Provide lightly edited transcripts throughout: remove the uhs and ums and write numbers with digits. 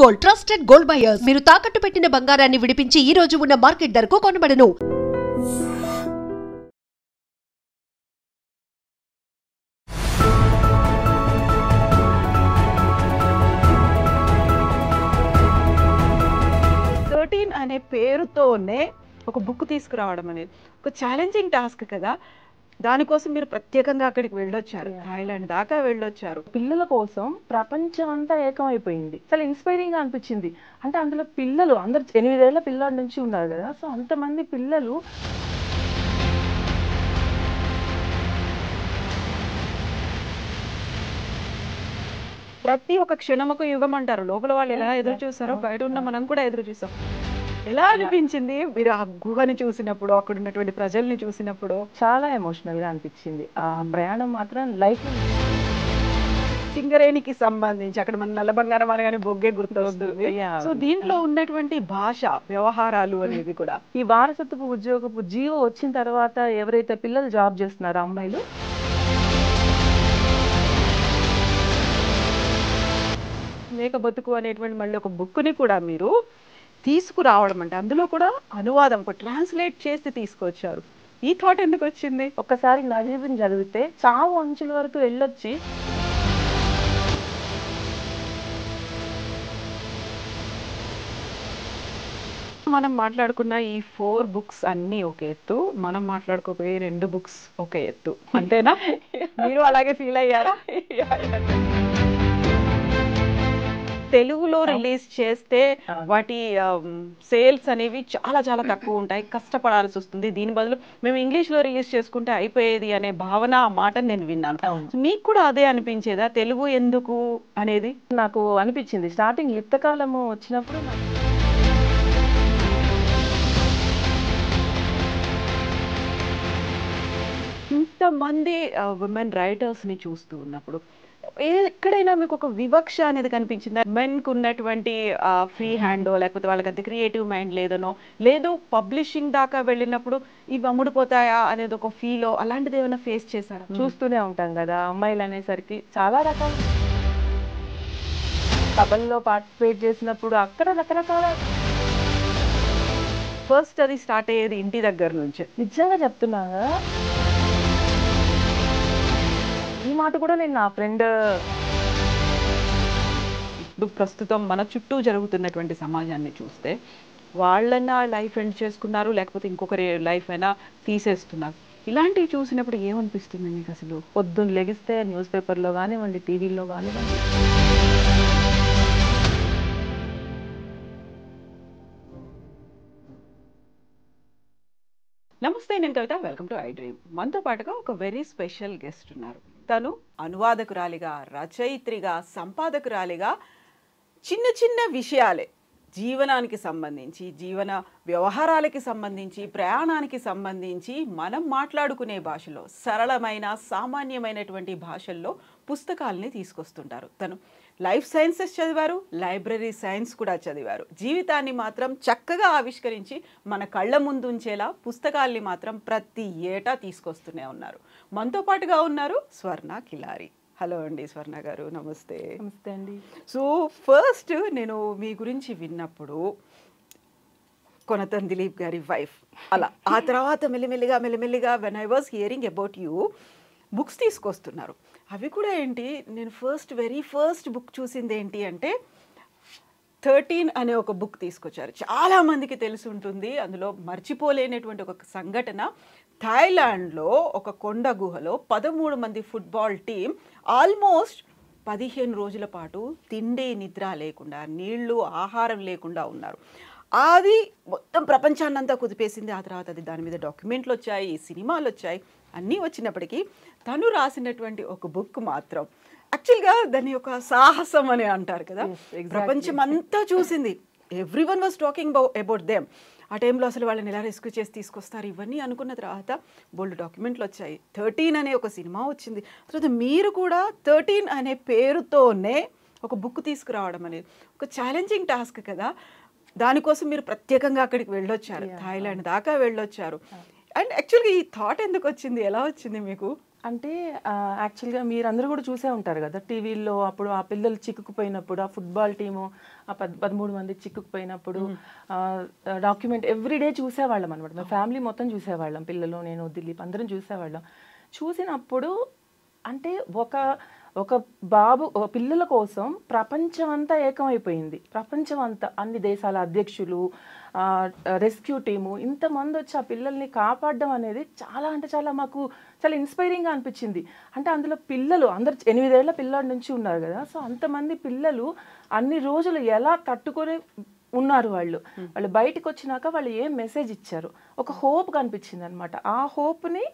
Gold trusted gold buyers మీరు తాకట్టు పెట్టిన బంగారాన్ని విడిపించి ఈ రోజు ఉన్న మార్కెట్ ధరకు కొనబడను. అనే పేరుతోనే ఒక బుక్ తీసుకురావడం అనేది ఒక ఛాలెంజింగ్ టాస్క్ కదా. దానికోసం మీరు ప్రత్యేకంగా అక్కడికి వెళ్ళొచ్చారు, థాయిలాండ్ దాకా వెళ్ళొచ్చారు. పిల్లల కోసం ప్రపంచం అంతా ఏకమైపోయింది. చాలా ఇన్స్పైరింగ్ గా అనిపించింది. అంటే అందులో పిల్లలు అందరు 8 ఏళ్ల పిల్లల నుంచి ఉన్నారు కదా. సో అంతమంది పిల్లలు ప్రతి ఒక్క క్షణముకు యుగం అంటారు. లోపల వాళ్ళు ఎలా ఎదురు చూస్తారో బయట ఉన్న మనం కూడా ఎదురు చూస్తాం. ఎలా అనిపించింది మీరు ఆ గుహని చూసినప్పుడు, అక్కడ ఉన్నటువంటి ప్రజల్ని చూసినప్పుడు? చాలా ఎమోషనల్ గా అనిపించింది. ఆ ప్రయాణం మాత్రం లైఫ్ సింగరేణికి సంబంధించి అక్కడ మన నల్ల బంగారం అనగానే బొగ్గే గుర్తొస్తుంది. సో దీంట్లో ఉన్నటువంటి భాష, వ్యవహారాలు అనేది కూడా ఈ వారసత్వపు ఉద్యోగపు జీవో వచ్చిన తర్వాత ఎవరైతే పిల్లలు జాబ్ చేస్తున్నారో అమ్మాయిలు, మేక బతుకు అనేటువంటి మళ్ళీ ఒక బుక్ని కూడా మీరు తీసుకురావడం, అంటే అందులో కూడా అనువాదం ట్రాన్స్లేట్ చేసి తీసుకొచ్చారు. ఈ థాట్ ఎందుకు వచ్చింది? ఒక్కసారి నజీబుని చదివితే చావు అంచుల వరకు వెళ్ళొచ్చి మనం మాట్లాడుకున్న ఈ 4 బుక్స్ అన్నీ ఒక ఎత్తు, మనం మాట్లాడుకోపోయే 2 బుక్స్ ఒక ఎత్తు, అంతేనా? మీరు అలాగే ఫీల్ అయ్యారా? తెలుగులో రిలీజ్ చేస్తే వాటి సేల్స్ అనేవి చాలా చాలా తక్కువ ఉంటాయి, కష్టపడాల్సి వస్తుంది. దీని బదులు మేము ఇంగ్లీష్లో రిలీజ్ చేసుకుంటే అయిపోయేది అనే భావన, ఆ మాటను నేను విన్నాను. మీకు కూడా అదే అనిపించేదా, తెలుగు ఎందుకు అనేది? నాకు అనిపించింది. స్టార్టింగ్ యుక్తకాలము వచ్చినప్పుడు ఇంతమంది విమెన్ రైటర్స్ని చూస్తూ ఉన్నప్పుడు ఎక్కడైనా మీకు ఒక వివక్ష అనేది కనిపించిందా? మెన్కు ఉన్నటువంటి ఫ్రీ హ్యాండో, లేకపోతే వాళ్ళకి అంత క్రియేటివ్ మైండ్ లేదనో, లేదు పబ్లిషింగ్ దాకా వెళ్ళినప్పుడు ఇవి అమ్ముడుపోతాయా అనేది ఒక ఫీలో, అలాంటిది ఏమైనా ఫేస్ చేశారా? చూస్తూనే ఉంటాం కదా, అమ్మాయిలు అనేసరికి చాలా రకాల సభల్లో పార్టిసిపేట్ చేసినప్పుడు అక్కడ రకరకాల. ఫస్ట్ అది స్టార్ట్ అయ్యేది ఇంటి దగ్గర నుంచి. నిజంగా చెప్తున్నా కదా, ఈ మాట కూడా నేను నా ఫ్రెండ్, ఇప్పుడు ప్రస్తుతం మన చుట్టూ జరుగుతున్నటువంటి సమాజాన్ని చూస్తే వాళ్ళైనా లైఫ్ ఎండ్ చేసుకున్నారు, లేకపోతే ఇంకొకరి లైఫ్ అయినా తీసేస్తున్నారు. ఇలాంటివి చూసినప్పుడు ఏమనిపిస్తుంది మీకు అసలు? పొద్దున్న లెగిస్తే న్యూస్ పేపర్లో కానివ్వండి, టీవీలో కానివ్వండి, నమస్తే, నేను Kavitha. Welcome to iDream. మనతో పాటుగా ఒక వెరీ స్పెషల్ గెస్ట్ ఉన్నారు. తను అనువాదకురాలిగా, రచయిత్రిగా, సంపాదకురాలిగా చిన్న చిన్న విషయాలే, జీవనానికి సంబంధించి, జీవన వ్యవహారాలకి సంబంధించి, ప్రయాణానికి సంబంధించి మనం మాట్లాడుకునే భాషలో, సరళమైన సామాన్యమైనటువంటి భాషల్లో పుస్తకాలని తీసుకొస్తుంటారు. తను లైఫ్ సైన్సెస్ చదివారు, లైబ్రరీ సైన్స్ కూడా చదివారు. జీవితాన్ని మాత్రం చక్కగా ఆవిష్కరించి మన కళ్ళ ముందు ఉంచేలా పుస్తకాల్ని మాత్రం ప్రతి ఏటా తీసుకొస్తూనే ఉన్నారు. మనతో పాటుగా ఉన్నారు స్వర్ణ కిలారి. హలో అండి స్వర్ణ గారు, నమస్తే. నమస్తే అండి. సో ఫస్ట్ నేను మీ గురించి విన్నప్పుడు కొనతన్ దిలీప్ గారి వైఫ్, అలా ఆ తర్వాత మెల్లిమెల్లిగా when I was hearing about you, books తీసుకొస్తున్నారు. అవి కూడా ఏంటి, నేను వెరీ ఫస్ట్ బుక్ చూసింది ఏంటి అంటే 13 అనే ఒక బుక్ తీసుకొచ్చారు. చాలామందికి తెలిసి ఉంటుంది. అందులో మర్చిపోలేనటువంటి ఒక సంఘటన, థాయిలాండ్లో ఒక కొండ గుహలో 13 మంది ఫుట్బాల్ టీం ఆల్మోస్ట్ 15 రోజుల పాటు తిండి నిద్ర లేకుండా, నీళ్లు ఆహారం లేకుండా ఉన్నారు. అది మొత్తం ప్రపంచాన్నంతా కుదిపేసింది. ఆ తర్వాత అది దాని మీద డాక్యుమెంట్లు వచ్చాయి, సినిమాలు వచ్చాయి, అన్నీ వచ్చినప్పటికీ తను రాసినటువంటి ఒక బుక్ మాత్రం యాక్చువల్గా దాని యొక్క సాహసం అని అంటారు కదా, ప్రపంచం అంతా చూసింది. Everyone was talking about them. ఆ టైంలో అసలు వాళ్ళని ఎలా రెస్క్యూ చేసి తీసుకొస్తారు, ఇవన్నీ అనుకున్న తర్వాత బోల్డ్ డాక్యుమెంట్లు వచ్చాయి. 13 అనే ఒక సినిమా వచ్చింది. తర్వాత మీరు కూడా 13 అనే పేరుతోనే ఒక బుక్ తీసుకురావడం అనేది ఒక ఛాలెంజింగ్ టాస్క్ కదా. దానికోసం మీరు ప్రత్యేకంగా అక్కడికి వెళ్ళొచ్చారు, థాయిలాండ్ దాకా వెళ్ళొచ్చారు. అండ్ యాక్చువల్గా ఈ థాట్ ఎందుకు వచ్చింది, ఎలా వచ్చింది మీకు? అంటే యాక్చువల్గా మీరందరూ కూడా చూసే ఉంటారు కదా టీవీల్లో, అప్పుడు ఆ పిల్లలు చిక్కుకుపోయినప్పుడు, ఆ ఫుట్బాల్ టీము ఆ 13 మంది చిక్కుకుపోయినప్పుడు డాక్యుమెంట్ ఎవ్రీడే చూసేవాళ్ళం అనమాట. మా ఫ్యామిలీ మొత్తం చూసేవాళ్ళం, పిల్లలు, నేను, దిలీప్ అందరం చూసేవాళ్ళం. చూసినప్పుడు అంటే ఒక ఒక బాబు పిల్లల కోసం ప్రపంచం అంతా ఏకమైపోయింది. ప్రపంచం అంతా, అన్ని దేశాల అధ్యక్షులు, రెస్క్యూ టీము, ఇంతమంది వచ్చి ఆ పిల్లల్ని కాపాడడం అనేది చాలా అంటే చాలా మాకు చాలా ఇన్స్పైరింగ్గా అనిపించింది. అంటే అందులో పిల్లలు అందరు 8 ఏళ్ల పిల్లాడి నుంచి ఉన్నారు కదా. సో అంతమంది పిల్లలు అన్ని రోజులు ఎలా తట్టుకొని ఉన్నారు. వాళ్ళు బయటకు వచ్చినాక వాళ్ళు ఏం మెసేజ్ ఇచ్చారు, ఒక హోప్ కనిపించింది అనమాట. ఆ హోప్ని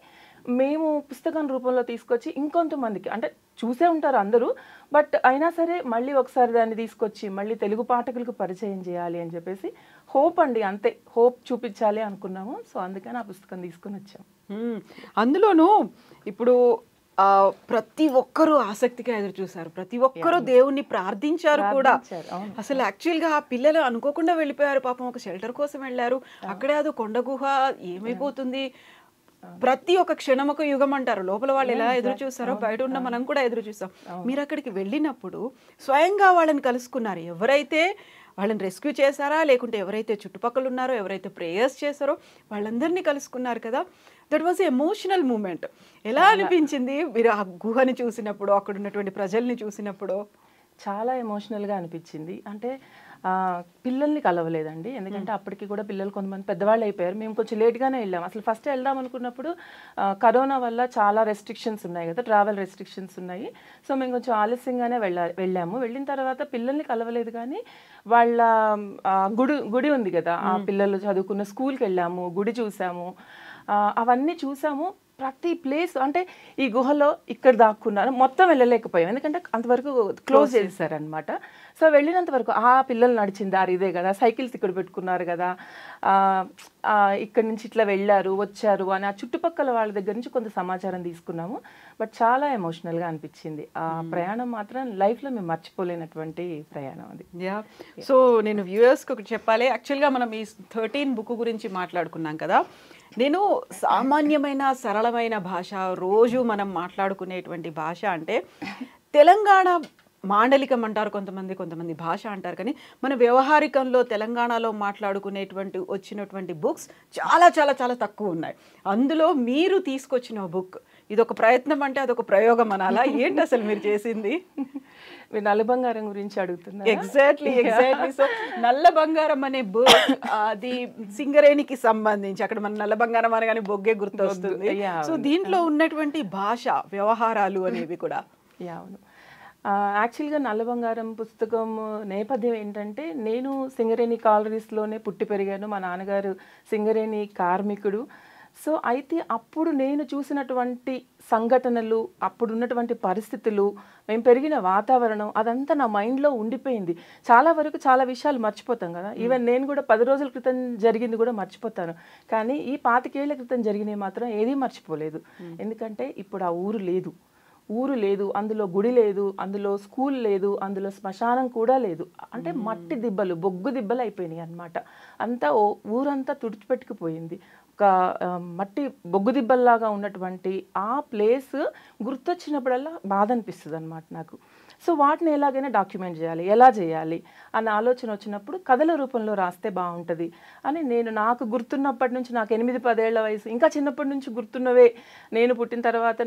మేము పుస్తకం రూపంలో తీసుకొచ్చి ఇంకొంతమందికి, అంటే చూసే ఉంటారు అందరూ, బట్ అయినా సరే మళ్ళీ ఒకసారి దాన్ని తీసుకొచ్చి మళ్ళీ తెలుగు పాఠకులకు పరిచయం చేయాలి అని చెప్పేసి హోప్ అండి, అంతే, హోప్ చూపించాలి అనుకున్నాము. సో అందుకని ఆ పుస్తకం తీసుకుని వచ్చాం. అందులోనూ ఇప్పుడు ప్రతి ఒక్కరూ ఆసక్తిగా ఎదురు చూసారు, ప్రతి ఒక్కరూ దేవుణ్ణి ప్రార్థించారు కూడా. అసలు యాక్చువల్గా ఆ పిల్లలు అనుకోకుండా వెళ్ళిపోయారు పాపం, ఒక షెల్టర్ కోసం వెళ్ళారు, అక్కడే అదో కొండ గుహ ఏమైపోతుంది, ప్రతి ఒక్క క్షణం ఒక యుగం అంటారు. లోపల వాళ్ళు ఎలా ఎదురు చూస్తారో బయట ఉన్న మనం కూడా ఎదురు చూస్తాం. మీరు అక్కడికి వెళ్ళినప్పుడు స్వయంగా వాళ్ళని కలుసుకున్నారు, ఎవరైతే వాళ్ళని రెస్క్యూ చేశారా లేకుంటే ఎవరైతే చుట్టుపక్కల ఉన్నారో, ఎవరైతే ప్రేయర్స్ చేశారో వాళ్ళందరినీ కలుసుకున్నారు కదా. That was emotional moment. ఎలా అనిపించింది మీరు ఆ గుహని చూసినప్పుడు, అక్కడ ఉన్నటువంటి ప్రజల్ని చూసినప్పుడు? చాలా ఎమోషనల్గా అనిపించింది. అంటే పిల్లల్ని కలవలేదండి, ఎందుకంటే అప్పటికి కూడా పిల్లలు కొంతమంది పెద్దవాళ్ళు అయిపోయారు. మేము కొంచెం లేట్గానే వెళ్ళాము. అసలు ఫస్ట్ వెళ్దాం అనుకున్నప్పుడు కరోనా వల్ల చాలా రెస్ట్రిక్షన్స్ ఉన్నాయి కదా, ట్రావెల్ రెస్ట్రిక్షన్స్ ఉన్నాయి. సో మేము కొంచెం ఆలస్యంగానే వెళ్ళాము. వెళ్ళిన తర్వాత పిల్లల్ని కలవలేదు, కానీ వాళ్ళ గుడి ఉంది కదా, ఆ పిల్లలు చదువుకున్న స్కూల్కి వెళ్ళాము, గుడి చూసాము, అవన్నీ చూసాము. ప్రతి ప్లేస్, అంటే ఈ గుహలో ఇక్కడ దాక్కున్నారు, మొత్తం వెళ్ళలేకపోయాం ఎందుకంటే అంతవరకు క్లోజ్ చేశారనమాట. సో వెళ్ళినంత వరకు ఆ పిల్లలు నడిచిన దారి ఇదే కదా, సైకిల్స్ ఇక్కడ పెట్టుకున్నారు కదా, ఇక్కడ నుంచి ఇట్లా వెళ్ళారు వచ్చారు అని ఆ చుట్టుపక్కల వాళ్ళ దగ్గర నుంచి కొంత సమాచారం తీసుకున్నాము. బట్ చాలా ఎమోషనల్గా అనిపించింది. ఆ ప్రయాణం మాత్రం లైఫ్లో మేము మర్చిపోలేనటువంటి ప్రయాణం అది. సో నేను వ్యూయర్స్కి ఒకటి చెప్పాలి. యాక్చువల్గా మనం ఈ 13 బుక్ గురించి మాట్లాడుకున్నాం కదా, నేను సామాన్యమైన సరళమైన భాష, రోజు మనం మాట్లాడుకునేటువంటి భాష అంటే తెలంగాణ మాండలికం అంటారు కొంతమంది భాష అంటారు, కానీ మన వ్యవహారికంలో తెలంగాణలో మాట్లాడుకునేటువంటి వచ్చినటువంటి బుక్స్ చాలా చాలా చాలా తక్కువ ఉన్నాయి. అందులో మీరు తీసుకొచ్చిన బుక్ ఇదొక ప్రయత్నం అంటే అదొక ప్రయోగం అనాలా, ఏంటి అసలు మీరు చేసింది? మీరు నల్ల బంగారం గురించి అడుగుతున్నారు. ఎగ్జాక్ట్లీ. సో నల్ల బంగారం అనే బుక్ అది సింగరేణికి సంబంధించి, అక్కడ మన నల్ల బంగారం అనగానే బొగ్గే గుర్తొస్తుంది. సో దీంట్లో ఉన్నటువంటి భాష వ్యవహారాలు అనేవి కూడా. అవును, యాక్చువల్గా నల్ల బంగారం పుస్తకం నేపథ్యం ఏంటంటే, నేను సింగరేణి కాలనీస్లోనే పుట్టి పెరిగాను, మా నాన్నగారు సింగరేణి కార్మికుడు. సో అయితే అప్పుడు నేను చూసినటువంటి సంఘటనలు, అప్పుడు ఉన్నటువంటి పరిస్థితులు, మేము పెరిగిన వాతావరణం, అదంతా నా మైండ్లో ఉండిపోయింది. చాలా వరకు చాలా విషయాలు మర్చిపోతాం కదా, ఈవెన్ నేను కూడా 10 రోజుల క్రితం జరిగింది కూడా మర్చిపోతాను, కానీ ఈ 25 ఏళ్ల క్రితం జరిగినవి మాత్రం ఏదీ మర్చిపోలేదు. ఎందుకంటే ఇప్పుడు ఆ ఊరు లేదు, అందులో గుడి లేదు, అందులో స్కూల్ లేదు, అందులో శ్మశానం కూడా లేదు. అంటే మట్టి దిబ్బలు, బొగ్గు దిబ్బలు అయిపోయినాయి అన్నమాట. అంతా ఊరంతా తుడిచిపెట్టుకుపోయింది. ఒక మట్టి బొగ్గు దిబ్బల్లాగా ఉన్నటువంటి ఆ ప్లేస్ గుర్తొచ్చినప్పుడల్లా బాధ అనిపిస్తుంది అన్నమాట నాకు. సో వాటిని ఎలాగైనా డాక్యుమెంట్ చేయాలి, ఎలా చేయాలి అన్న ఆలోచన వచ్చినప్పుడు కథల రూపంలో రాస్తే బాగుంటుంది అని నాకు గుర్తున్నప్పటి నుంచి, నాకు 8-10 ఏళ్ల వయసు, ఇంకా చిన్నప్పటి నుంచి గుర్తున్నవే, నేను పుట్టిన తర్వాత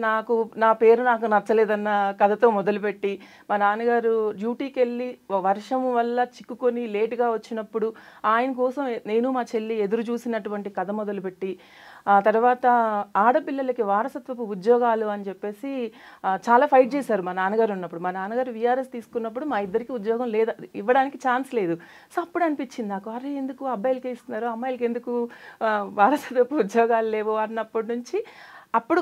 నా పేరు నాకు నచ్చలేదన్న కథతో మొదలుపెట్టి, మా నాన్నగారు డ్యూటీకి వెళ్ళి వర్షం వల్ల చిక్కుకొని లేటుగా వచ్చినప్పుడు ఆయన కోసం నేను మా చెల్లి ఎదురు చూసినటువంటి కథ మొదలుపెట్టి, ఆ తర్వాత ఆడపిల్లలకి వారసత్వపు ఉద్యోగాలు అని చెప్పేసి చాలా ఫైట్ చేశారు మా నాన్నగారు ఉన్నప్పుడు. మా నాన్నగారు విఆర్ఎస్ తీసుకున్నప్పుడు మా ఇద్దరికి ఉద్యోగం లేదు, ఇవ్వడానికి ఛాన్స్ లేదు. సో అప్పుడు అనిపించింది నాకు, అరే ఎందుకు అబ్బాయిలకి ఇస్తున్నారు, అమ్మాయిలకి ఎందుకు వారసత్వపు ఉద్యోగాలు లేవు అన్నప్పటి నుంచి, అప్పుడు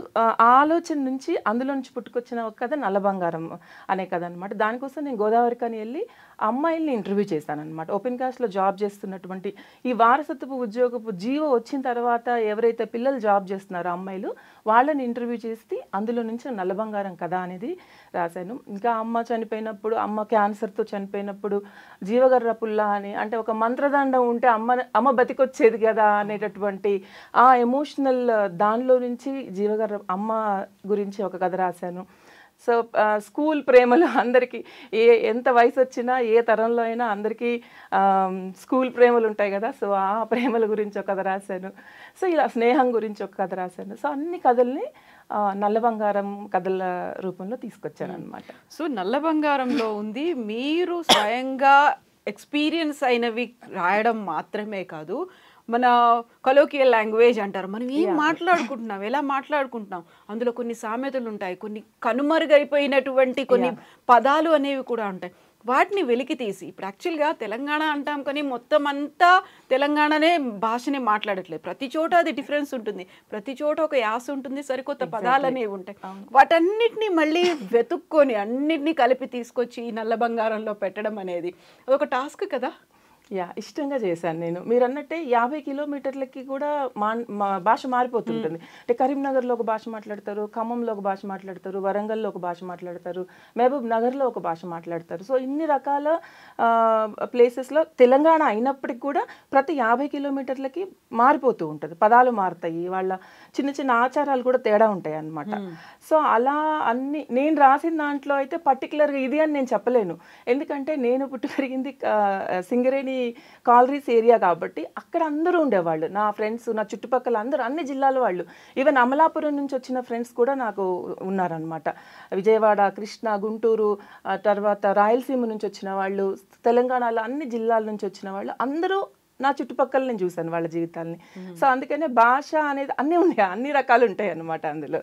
ఆలోచన నుంచి అందులో నుంచి పుట్టుకొచ్చిన ఒక కథ నల్ల బంగారం అనే కథ అనమాట. దానికోసం నేను గోదావరికని వెళ్ళి అమ్మాయిల్ని ఇంటర్వ్యూ చేశాను అనమాట. ఓపెన్ కాస్ట్లో జాబ్ చేస్తున్నటువంటి, ఈ వారసత్వపు ఉద్యోగపు జీవో వచ్చిన తర్వాత ఎవరైతే పిల్లలు జాబ్ చేస్తున్నారో అమ్మాయిలు, వాళ్ళని ఇంటర్వ్యూ చేసి అందులో నుంచి నల్ల బంగారం కథ అనేది రాశాను. ఇంకా అమ్మ చనిపోయినప్పుడు, అమ్మ క్యాన్సర్తో చనిపోయినప్పుడు జీవగర్ర పుల్ల అని, అంటే ఒక మంత్రదండం ఉంటే అమ్మ బతికొచ్చేది కదా అనేటటువంటి ఆ ఎమోషనల్ దానిలో నుంచి జీవగారు అమ్మ గురించి ఒక కథ రాశాను. సో స్కూల్ ప్రేమలు అందరికీ ఎంత వయసు వచ్చినా ఏ తరంలో అయినా అందరికీ స్కూల్ ప్రేమలు ఉంటాయి కదా. సో ఆ ప్రేమల గురించి ఒక కథ రాశాను. సో ఇలా స్నేహం గురించి ఒక కథ రాశాను. సో అన్ని కథల్ని నల్ల బంగారం కథల రూపంలో తీసుకొచ్చాను అనమాట. సో నల్ల బంగారంలో ఉంది మీరు స్వయంగా ఎక్స్పీరియన్స్ అయినవి రాయడం మాత్రమే కాదు, మన కొలోకియల్ లాంగ్వేజ్ అంటారు, మనం ఏం మాట్లాడుకుంటున్నాం, ఎలా మాట్లాడుకుంటున్నాం, అందులో కొన్ని సామెతలు ఉంటాయి, కొన్ని కనుమరుగైపోయినటువంటి కొన్ని పదాలు అనేవి కూడా ఉంటాయి. వాటిని వెలికి తీసి ఇప్పుడు యాక్చువల్గా తెలంగాణ అంటాం కానీ మొత్తం అంతా తెలంగాణనే భాషనే మాట్లాడట్లేదు. ప్రతి చోట అది డిఫరెన్స్ ఉంటుంది, ప్రతి చోట ఒక యాస ఉంటుంది, సరికొత్త పదాలు అనేవి ఉంటాయి. వాటన్నిటిని మళ్ళీ వెతుక్కొని అన్నిటినీ కలిపి తీసుకొచ్చి ఈ నల్ల బంగారంలో పెట్టడం అనేది అదొక టాస్క్ కదా. ఇష్టంగా చేశాను నేను. మీరు అన్నట్టే 50 కిలోమీటర్లకి కూడా భాష మారిపోతుంటుంది. అంటే కరీంనగర్లో ఒక భాష మాట్లాడతారు, ఖమ్మంలో ఒక భాష మాట్లాడతారు, వరంగల్లో ఒక భాష మాట్లాడతారు, మహబూబ్ నగర్లో ఒక భాష మాట్లాడతారు. సో ఇన్ని రకాల ప్లేసెస్లో తెలంగాణ అయినప్పటికి కూడా ప్రతి 50 కిలోమీటర్లకి మారిపోతూ ఉంటుంది, పదాలు మారుతాయి, వాళ్ళ చిన్న చిన్న ఆచారాలు కూడా తేడా ఉంటాయి అన్నమాట. సో అలా అన్ని నేను రాసిన దాంట్లో అయితే పర్టికులర్గా ఇది అని నేను చెప్పలేను. ఎందుకంటే నేను పుట్టి పెరిగింది సింగరేణి కాలరీస్ ఏరియా కాబట్టి అక్కడ అందరూ ఉండేవాళ్ళు. నా ఫ్రెండ్స్, నా చుట్టుపక్కల అందరూ అన్ని జిల్లాల వాళ్ళు, ఈవెన్ అమలాపురం నుంచి వచ్చిన ఫ్రెండ్స్ కూడా నాకు ఉన్నారనమాట. విజయవాడ, కృష్ణా, గుంటూరు, తర్వాత రాయలసీమ నుంచి వచ్చిన వాళ్ళు, తెలంగాణలో అన్ని జిల్లాల నుంచి వచ్చిన వాళ్ళు అందరూ నా చుట్టుపక్కల నేను చూశాను వాళ్ళ జీవితాలని. సో అందుకనే భాష అనేది అన్నీ ఉన్నాయి, అన్ని రకాలు ఉంటాయి అన్నమాట అందులో.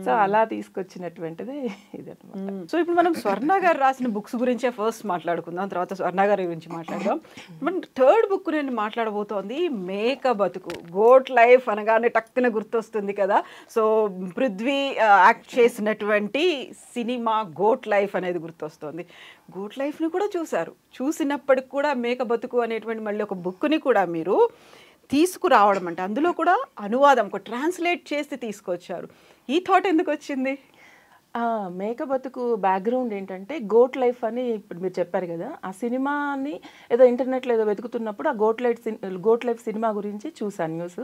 సో అలా తీసుకొచ్చినటువంటిది ఇది అనమాట. సో ఇప్పుడు మనం స్వర్ణ గారు రాసిన బుక్స్ గురించే ఫస్ట్ మాట్లాడుకుందాం, తర్వాత స్వర్ణ గారి గురించి మాట్లాడదాం. మనం థర్డ్ బుక్ నేను మాట్లాడబోతోంది మేక బతుకు. గోట్ లైఫ్ అనగానే టక్కున గుర్తొస్తుంది కదా. సో పృథ్వీ యాక్ట్ చేసినటువంటి సినిమా గోట్ లైఫ్ అనేది గుర్తొస్తుంది. గోట్ లైఫ్ని కూడా చూశారు, చూసినప్పటికి కూడా మేక బతుకు అనేటువంటి మళ్ళీ ఒక బుక్ని కూడా మీరు తీసుకురావడం, అంటే అందులో కూడా అనువాదం ఒక ట్రాన్స్లేట్ చేసి తీసుకొచ్చారు. ఈ థాట్ ఎందుకు వచ్చింది? మేక బతుకు బ్యాక్గ్రౌండ్ ఏంటంటే గోట్ లైఫ్ అని ఇప్పుడు మీరు చెప్పారు కదా, ఆ సినిమాని ఏదో ఇంటర్నెట్లో ఏదో వెతుకుతున్నప్పుడు ఆ గోట్ లైఫ్ సినిమా గురించి చూసాను న్యూస్.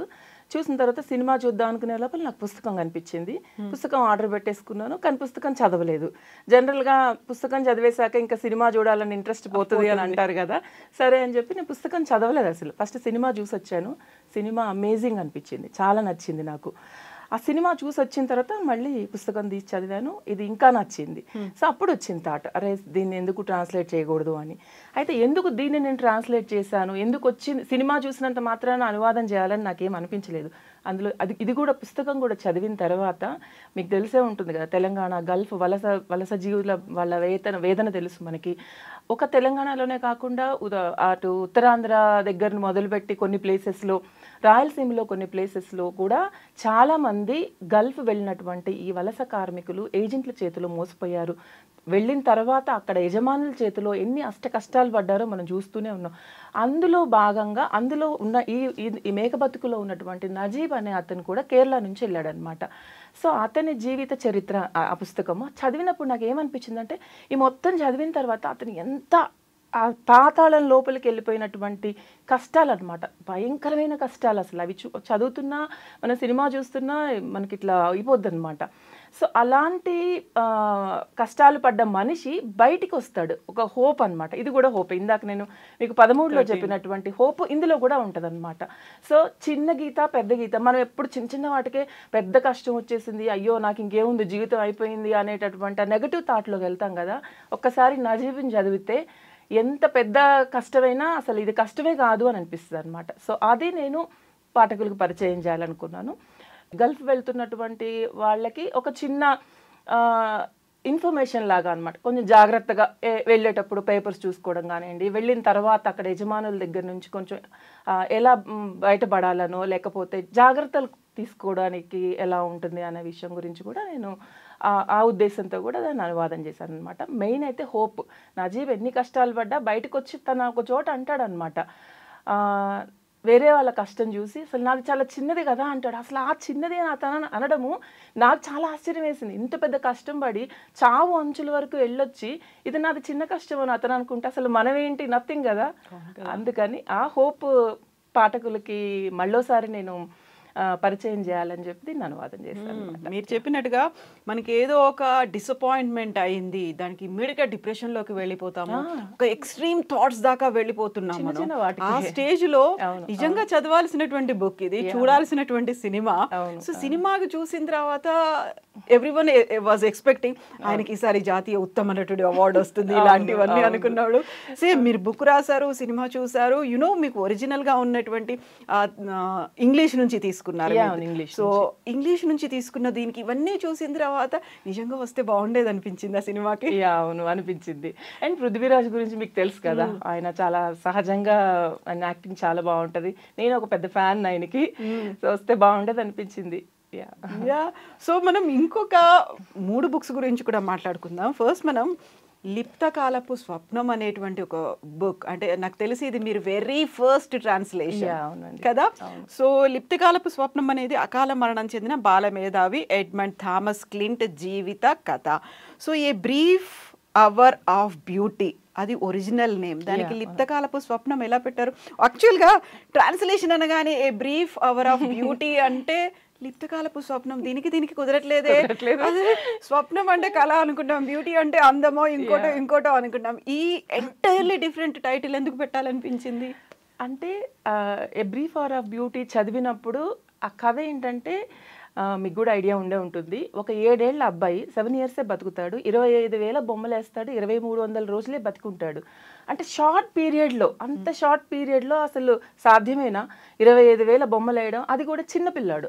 చూసిన తర్వాత సినిమా చూద్దాం అనుకునే లోపల నాకు పుస్తకం కనిపించింది. పుస్తకం ఆర్డర్ పెట్టేసుకున్నాను, కానీ పుస్తకం చదవలేదు. జనరల్గా పుస్తకం చదివేశాక ఇంకా సినిమా చూడాలని ఇంట్రెస్ట్ పోతుంది అని అంటారు కదా. సరే అని చెప్పి నేను పుస్తకం చదవలేదు అసలు. ఫస్ట్ సినిమా చూసి వచ్చాను. సినిమా అమేజింగ్ అనిపించింది, చాలా నచ్చింది నాకు. ఆ సినిమా చూసి వచ్చిన తర్వాత మళ్ళీ పుస్తకం తీసి చదివాను, ఇది ఇంకా నచ్చింది. సో అప్పుడు వచ్చింది థాట్, అరే దీన్ని ఎందుకు ట్రాన్స్లేట్ చేయకూడదు అని. అయితే ఎందుకు దీన్ని నేను ట్రాన్స్లేట్ చేశాను, ఎందుకు వచ్చింది, సినిమా చూసినంత మాత్రాన అనువాదం చేయాలని నాకేం అనిపించలేదు. అందులో ఇది కూడా పుస్తకం కూడా చదివిన తర్వాత మీకు తెలిసే ఉంటుంది కదా, తెలంగాణ గల్ఫ్ వలస జీవుల వాళ్ళ వేదన తెలుసు మనకి. ఒక తెలంగాణలోనే కాకుండా అటు ఉత్తరాంధ్ర దగ్గర మొదలుపెట్టి కొన్ని ప్లేసెస్లో, రాయలసీమలో కొన్ని ప్లేసెస్లో కూడా చాలామంది గల్ఫ్ వెళ్ళినటువంటి ఈ వలస కార్మికులు ఏజెంట్ల చేతిలో మోసపోయారు. వెళ్ళిన తర్వాత అక్కడ యజమానుల చేతిలో ఎన్ని అష్ట కష్టాలు పడ్డారో మనం చూస్తూనే ఉన్నాం. అందులో భాగంగా అందులో ఉన్న ఈ మేక బతుకులో ఉన్నటువంటి నజీబ్ అనే అతను కూడా కేరళ నుంచి వెళ్ళాడనమాట. సో అతని జీవిత చరిత్ర ఆ పుస్తకము చదివినప్పుడు నాకు ఏమనిపించిందంటే, ఈ మొత్తం చదివిన తర్వాత అతను ఎంత ఆ పాతాళం లోపలికి వెళ్ళిపోయినటువంటి కష్టాలు అనమాట, భయంకరమైన కష్టాలు. అసలు అవి చదువుతున్నా, మన సినిమా చూస్తున్నా మనకి ఇట్లా అయిపోద్ది అనమాట. సో అలాంటి కష్టాలు పడ్డ మనిషి బయటికి వస్తాడు, ఒక హోప్ అనమాట. ఇది కూడా హోప్, ఇందాక నేను మీకు 13లో చెప్పినటువంటి హోప్ ఇందులో కూడా ఉంటుంది అనమాట. సో చిన్న గీత పెద్ద గీత, మనం ఎప్పుడు చిన్న చిన్న వాటికే పెద్ద కష్టం వచ్చేసింది, అయ్యో నాకు ఇంకేముంది జీవితం అయిపోయింది అనేటటువంటి నెగటివ్ థాట్లోకి వెళ్తాం కదా. ఒక్కసారి నజీబుని చదివితే ఎంత పెద్ద కష్టమైనా అసలు ఇది కష్టమే కాదు అని అనిపిస్తుంది అనమాట. సో అది నేను పాఠకులకు పరిచయం చేయాలనుకున్నాను. గల్ఫ్ వెళ్తున్నటువంటి వాళ్ళకి ఒక చిన్న ఇన్ఫర్మేషన్ లాగా అనమాట, కొంచెం జాగ్రత్తగా వెళ్ళేటప్పుడు పేపర్స్ చూసుకోవడం కానివ్వండి, వెళ్ళిన తర్వాత అక్కడ యజమానుల దగ్గర నుంచి కొంచెం ఎలా బయటపడాలనో, లేకపోతే జాగ్రత్తలు తీసుకోవడానికి ఎలా ఉంటుంది అనే విషయం గురించి కూడా నేను ఆ ఉద్దేశంతో కూడా దాన్ని అనువాదం చేశాను అనమాట. మెయిన్ అయితే హోప్. నజీబ్ ఎన్ని కష్టాలు పడ్డా బయటకు వచ్చి తన ఒక చోట అంటాడనమాట, వేరే వాళ్ళ కష్టం చూసి అసలు నాది చాలా చిన్నది కదా అంటాడు. అసలు ఆ చిన్నది అతను అనడము నాకు చాలా ఆశ్చర్యం వేసింది. ఇంత పెద్ద కష్టం పడి చావు అంచుల వరకు వెళ్ళొచ్చి ఇది నాది చిన్న కష్టం అని అతను అనుకుంటే అసలు మనమేంటి, నథింగ్ కదా. అందుకని ఆ హోప్ పాఠకులకి మళ్ళోసారి నేను పరిచయం చేయాలని చెప్పి దీన్ని అనువాదం చేశాను. మీరు చెప్పినట్టుగా మనకి ఏదో ఒక డిసప్పాయింట్మెంట్ అయింది, దానికి ఇమ్మీడియట్ గా డిప్రెషన్ లోకి వెళ్ళిపోతాము, ఒక ఎక్స్ట్రీమ్ థాట్స్ దాకా వెళ్ళిపోతున్నాం మనం. ఆ స్టేజ్ లో నిజంగా చదవాల్సినటువంటి బుక్ ఇది, చూడాల్సినటువంటి సినిమా. సో సినిమాకి చూసిన తర్వాత ఎవ్రీవన్ వాజ్ ఎక్స్పెక్టింగ్ ఆయనకి ఈసారి జాతీయ ఉత్తమ నటుడి అవార్డు వస్తుంది ఇలాంటివన్నీ అనుకున్నాడు. సేమ్ మీరు బుక్ రాశారు, సినిమా చూసారు, యునో మీకు ఒరిజినల్ గా ఉన్నటువంటి ఇంగ్లీష్ నుంచి తీసుకున్నారు. సో ఇంగ్లీష్ నుంచి తీసుకున్న దీనికి ఇవన్నీ చూసిన తర్వాత నిజంగా వస్తే బాగుండేది అనిపించింది ఆ సినిమాకి. అవును అనిపించింది. అండ్ పృథ్వీరాజ్ గురించి మీకు తెలుసు కదా, ఆయన చాలా సహజంగా ఆయన యాక్టింగ్ చాలా బాగుంటది. నేను ఒక పెద్ద ఫ్యాన్ ఆయనకి. సో వస్తే బాగుండేది అనిపించింది. సో మనం ఇంకొక 3 బుక్స్ గురించి కూడా మాట్లాడుకుందాం. ఫస్ట్ మనం లిప్తకాలపు స్వప్నం అనేటువంటి ఒక బుక్, అంటే నాకు తెలిసి ఇది మీరు వెరీ ఫస్ట్ ట్రాన్స్లేషన్ కదా. సో లిప్తకాలపు స్వప్నం అనేది అకాల మరణం చెందిన బాల మేధావి ఎడ్మండ్ థామస్ క్లింట్ జీవిత కథ. So a brief hour of beauty అది ఒరిజినల్ నేమ్. దానికి లిప్తకాలపు స్వప్నం ఎలా పెట్టారు? యాక్చువల్గా ట్రాన్స్లేషన్ అనగానే a brief hour of beauty అంటే లిప్తకాలపు స్వప్నం, దీనికి కుదరట్లేదే. అదే స్వప్నం అంటే కళ అనుకుంటాం, బ్యూటీ అంటే అందమో ఇంకోటో అనుకుంటాం. ఈ ఎంటైర్లీ డిఫరెంట్ టైటిల్ ఎందుకు పెట్టాలనిపించింది? అంటే a brief hour of beauty చదివినప్పుడు ఆ కథ ఏంటంటే మీకు కూడా ఐడియా ఉండే ఉంటుంది. ఒక 7 ఏళ్ల అబ్బాయి 7 ఇయర్సే బతుకుతాడు, 25,000 బొమ్మలు వేస్తాడు, 2300 రోజులే బతుకుంటాడు. అంటే షార్ట్ పీరియడ్లో, అంత షార్ట్ పీరియడ్లో అసలు సాధ్యమేనా 25,000 బొమ్మలు వేయడం? అది కూడా చిన్నపిల్లాడు,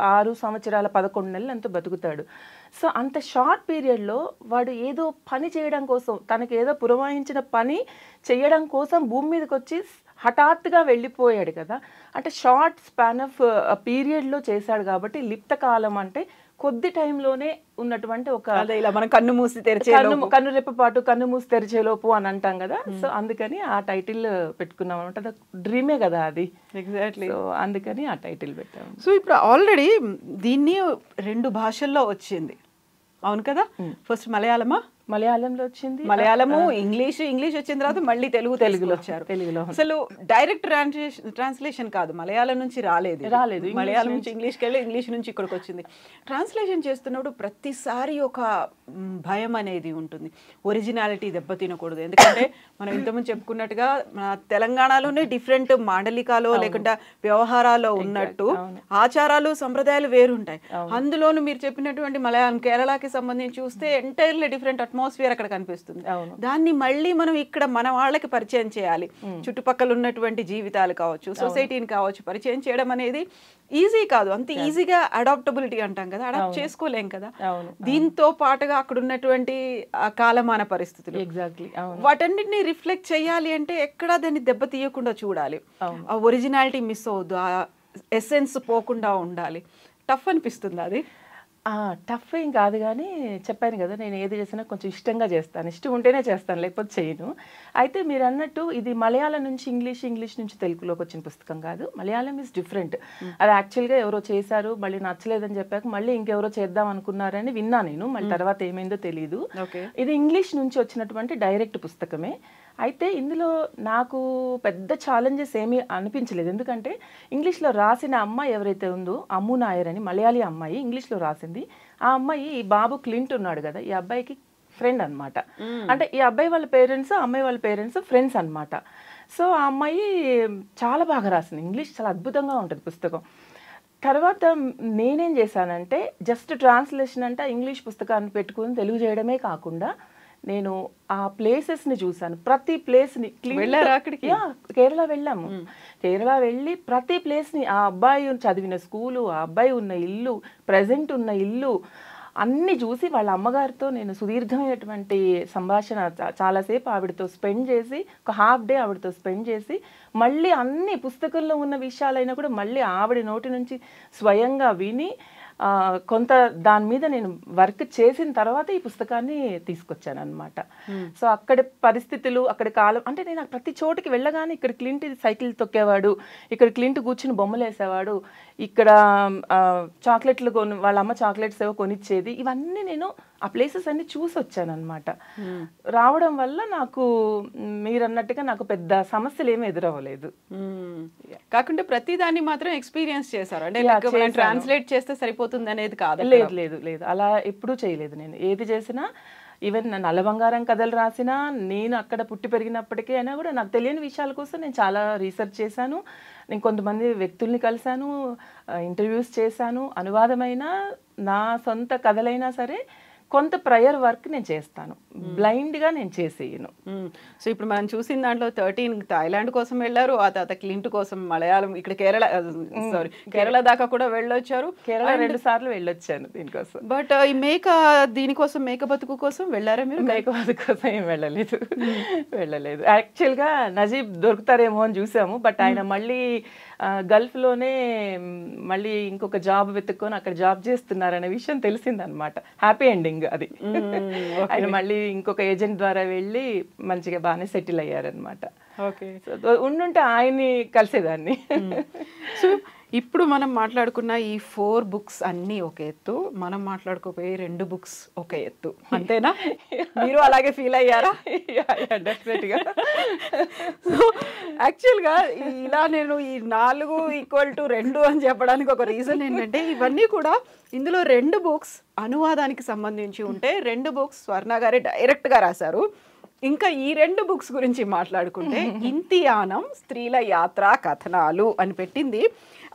6 సంవత్సరాల 11 నెలలు అంతా బతుకుతాడు. సో అంత షార్ట్ పీరియడ్లో వాడు ఏదో పని చేయడం కోసం, తనకి ఏదో పురమాయించిన పని చేయడం కోసం భూమి మీదకి వచ్చి హఠాత్తుగా వెళ్ళిపోయాడు కదా. అంటే షార్ట్ స్పాన్ ఆఫ్ పీరియడ్లో చేశాడు కాబట్టి లిప్తకాలం అంటే కొద్ది టైంలోనే ఉన్నటువంటి ఒక, ఇలా మనం కన్ను మూసి తెరిచే కన్ను రెప్పపాటు కన్ను మూసి తెరిచేలోపు అని అంటాం కదా. సో అందుకని ఆ టైటిల్ పెట్టుకున్నాం అనమాట. డ్రీమే కదా అది. ఎగ్జాక్ట్లీ. సో అందుకని ఆ టైటిల్ పెట్టాము. సో ఇప్పుడు ఆల్రెడీ దీన్ని 2 భాషల్లో వచ్చింది, అవును కదా. ఫస్ట్ మలయాళంలో వచ్చింది, మలయాళము, ఇంగ్లీష్ వచ్చిన తర్వాత మళ్ళీ తెలుగులో వచ్చారు. తెలుగులో అసలు డైరెక్ట్ ట్రాన్స్లేషన్ కాదు, మలయాళం నుంచి రాలేదు, మలయాళం నుంచి ఇంగ్లీష్కి వెళ్ళి ఇంగ్లీష్ నుంచి ఇక్కడికి వచ్చింది. ట్రాన్స్లేషన్ చేస్తున్నప్పుడు ప్రతిసారి ఒక భయం అనేది ఉంటుంది, ఒరిజినాలిటీ దెబ్బతినకూడదు. ఎందుకంటే మనం ఇంతకుముందు చెప్పుకున్నట్టుగా మన తెలంగాణలోనే డిఫరెంట్ మాండలికాలో లేకుండా వ్యవహారాల్లో ఉన్నట్టు ఆచారాలు సంప్రదాయాలు వేరుంటాయి. అందులోనూ మీరు చెప్పినటువంటి మలయాళం, కేరళకి సంబంధించి చూస్తే ఎంటైర్లీ డిఫరెంట్ అట్మాస్ఫియర్ అక్కడ కనిపిస్తుంది. దాన్ని మళ్ళీ మనం ఇక్కడ మన వాళ్ళకి పరిచయం చేయాలి. చుట్టుపక్కల ఉన్నటువంటి జీవితాలు కావచ్చు, సొసైటీని కావచ్చు, పరిచయం చేయడం అనేది ఈజీ కాదు. అంత ఈజీగా అడాప్టబిలిటీ అంటాం కదా, అడాప్ట్ చేసుకోలేం కదా. దీంతో పాటుగా అక్కడ ఉన్నటువంటి కాలమాన పరిస్థితులు, ఎగ్జాక్ట్లీ, వాటన్నిటిని రిఫ్లెక్ట్ చేయాలి అంటే ఎక్కడా దాన్ని దెబ్బతీయకుండా చూడాలి. ఆ ఒరిజినాలిటీ మిస్ అవ్వద్దు, ఆ ఎసెన్స్ పోకుండా ఉండాలి. టఫ్ అనిపిస్తుంది అది? టఫ్ ఏం కాదు, కానీ చెప్పాను కదా, నేను ఏది చేసినా కొంచెం ఇష్టంగా చేస్తాను. ఇష్టం ఉంటేనే చేస్తాను, లేకపోతే చేయను. అయితే మీరు అన్నట్టు ఇది మలయాళం నుంచి ఇంగ్లీష్ నుంచి తెలుగులోకి వచ్చిన పుస్తకం కాదు. Malayalam is different. అది యాక్చువల్గా ఎవరో చేశారు, మళ్ళీ నచ్చలేదని చెప్పాక మళ్ళీ ఇంకెవరో చేద్దాం అనుకున్నారని విన్నా నేను. మళ్ళీ తర్వాత ఏమైందో తెలియదు. ఇది ఇంగ్లీష్ నుంచి వచ్చినటువంటి డైరెక్ట్ పుస్తకమే. అయితే ఇందులో నాకు పెద్ద ఛాలెంజెస్ ఏమీ అనిపించలేదు. ఎందుకంటే ఇంగ్లీష్లో రాసిన అమ్మాయి ఎవరైతే ఉందో, అమ్ము నాయర్ అని మలయాళీ అమ్మాయి ఇంగ్లీష్లో రాసింది. ఆ అమ్మాయి ఈ బాబు క్లింట్ ఉన్నాడు కదా, ఈ అబ్బాయికి ఫ్రెండ్ అనమాట. అంటే ఈ అబ్బాయి వాళ్ళ పేరెంట్స్, అమ్మాయి వాళ్ళ పేరెంట్స్ ఫ్రెండ్స్ అనమాట. సో ఆ అమ్మాయి చాలా బాగా రాసింది ఇంగ్లీష్, చాలా అద్భుతంగా ఉంటుంది పుస్తకం. తర్వాత నేనేం చేశానంటే జస్ట్ ట్రాన్స్లేషన్ అంటే ఇంగ్లీష్ పుస్తకాన్ని పెట్టుకుని తెలుగు చేయడమే కాకుండా నేను ఆ ప్లేసెస్ని చూసాను. ప్రతి ప్లేస్ని, కేరళ వెళ్ళాము. కేరళ వెళ్ళి ప్రతి ప్లేస్ని, ఆ అబ్బాయి చదివిన స్కూలు, ఆ అబ్బాయి ఉన్న ఇల్లు, ప్రజెంట్ ఉన్న ఇల్లు అన్నీ చూసి వాళ్ళ అమ్మగారితో నేను సుదీర్ఘమైనటువంటి సంభాషణ చాలాసేపు ఆవిడతో స్పెండ్ చేసి, ఒక హాఫ్ డే ఆవిడతో స్పెండ్ చేసి, మళ్ళీ అన్ని పుస్తకంలో ఉన్న విషయాలైనా కూడా మళ్ళీ ఆవిడ నోటి నుంచి స్వయంగా విని కొంత దాని మీద నేను వర్క్ చేసిన తర్వాత ఈ పుస్తకాన్ని తీసుకొచ్చాను అనమాట. సో అక్కడి పరిస్థితులు, అక్కడి కాలం, అంటే నేను ప్రతి చోటుకి వెళ్ళగానే ఇక్కడ క్లింట్ సైకిల్ తొక్కేవాడు, ఇక్కడ క్లింట్ కూర్చుని బొమ్మలు వేసేవాడు, ఇక్కడ చాక్లెట్లు వాళ్ళ అమ్మ చాక్లెట్స్ ఏవో కొనిచ్చేది, ఇవన్నీ నేను ఆ ప్లేసెస్ అన్ని చూసి వచ్చాను అనమాట. రావడం వల్ల నాకు మీరు అన్నట్టుగా నాకు పెద్ద సమస్యలు ఏమి ఎదురవ్వలేదు. కాకుంటే ప్రతి దాన్ని మాత్రం ఎక్స్పీరియన్స్ చేశారు, అంటే ట్రాన్స్లేట్ చేస్తే సరిపోతుంది అనేది కాదు. లేదు లేదు లేదు, అలా ఎప్పుడూ చేయలేదు. నేను ఏది చేసినా, ఈవెన్ నల్ల బంగారం కథలు రాసినా, నేను అక్కడ పుట్టి పెరిగినప్పటికీ అయినా కూడా నాకు తెలియని విషయాల కోసం నేను చాలా రీసెర్చ్ చేశాను. నేను కొంతమంది వ్యక్తుల్ని కలిశాను, ఇంటర్వ్యూస్ చేశాను. అనువాదమైన నా సొంత కథలైనా సరే కొంత ప్రయర్ వర్క్ నేను చేస్తాను, బ్లైండ్గా నేను చేసేయను. సో ఇప్పుడు మనం చూసిన దాంట్లో 13 థాయిలాండ్ కోసం వెళ్ళారు, ఆ తర్వాత క్లింట్ కోసం మలయాళం, ఇక్కడ కేరళ దాకా కూడా వెళ్ళొచ్చారు. కేరళ 2 సార్లు వెళ్ళొచ్చాను దీనికోసం. బట్ ఈ దీనికోసం మేక బతుకు కోసం వెళ్ళారా మీరు? మేక బతుకు కోసం ఏం వెళ్ళలేదు. యాక్చువల్గా నజీబ్ దొరుకుతారేమో అని చూసాము, బట్ ఆయన మళ్ళీ గల్ఫ్లోనే మళ్ళీ ఇంకొక జాబ్ వెతుక్కొని అక్కడ జాబ్ చేస్తున్నారనే విషయం తెలిసిందనమాట. హ్యాపీ ఎండింగ్ అది. ఆయన మళ్ళీ ఇంకొక ఏజెంట్ ద్వారా వెళ్ళి మంచిగా బాగానే సెటిల్ అయ్యారనమాట. ఓకే, ఉండుంటే ఆయన్ని కలిసేదాన్ని. సో ఇప్పుడు మనం మాట్లాడుకున్న ఈ 4 బుక్స్ అన్నీ ఒక ఎత్తు, మనం మాట్లాడుకోపోయే 2 బుక్స్ ఒక ఎత్తు, అంతేనా? మీరు అలాగే ఫీల్ అయ్యారా? డెఫినెట్గా. సో యాక్చువల్గా ఇలా నేను ఈ 4 = 2 అని చెప్పడానికి ఒక రీజన్ ఏంటంటే, ఇవన్నీ కూడా ఇందులో 2 బుక్స్ అనువాదానికి సంబంధించి ఉంటే, 2 బుక్స్ స్వర్ణ గారే డైరెక్ట్గా రాశారు. ఇంకా ఈ 2 బుక్స్ గురించి మాట్లాడుకుంటే, ఇంతియానం స్త్రీల యాత్రా కథనాలు అని పెట్టింది.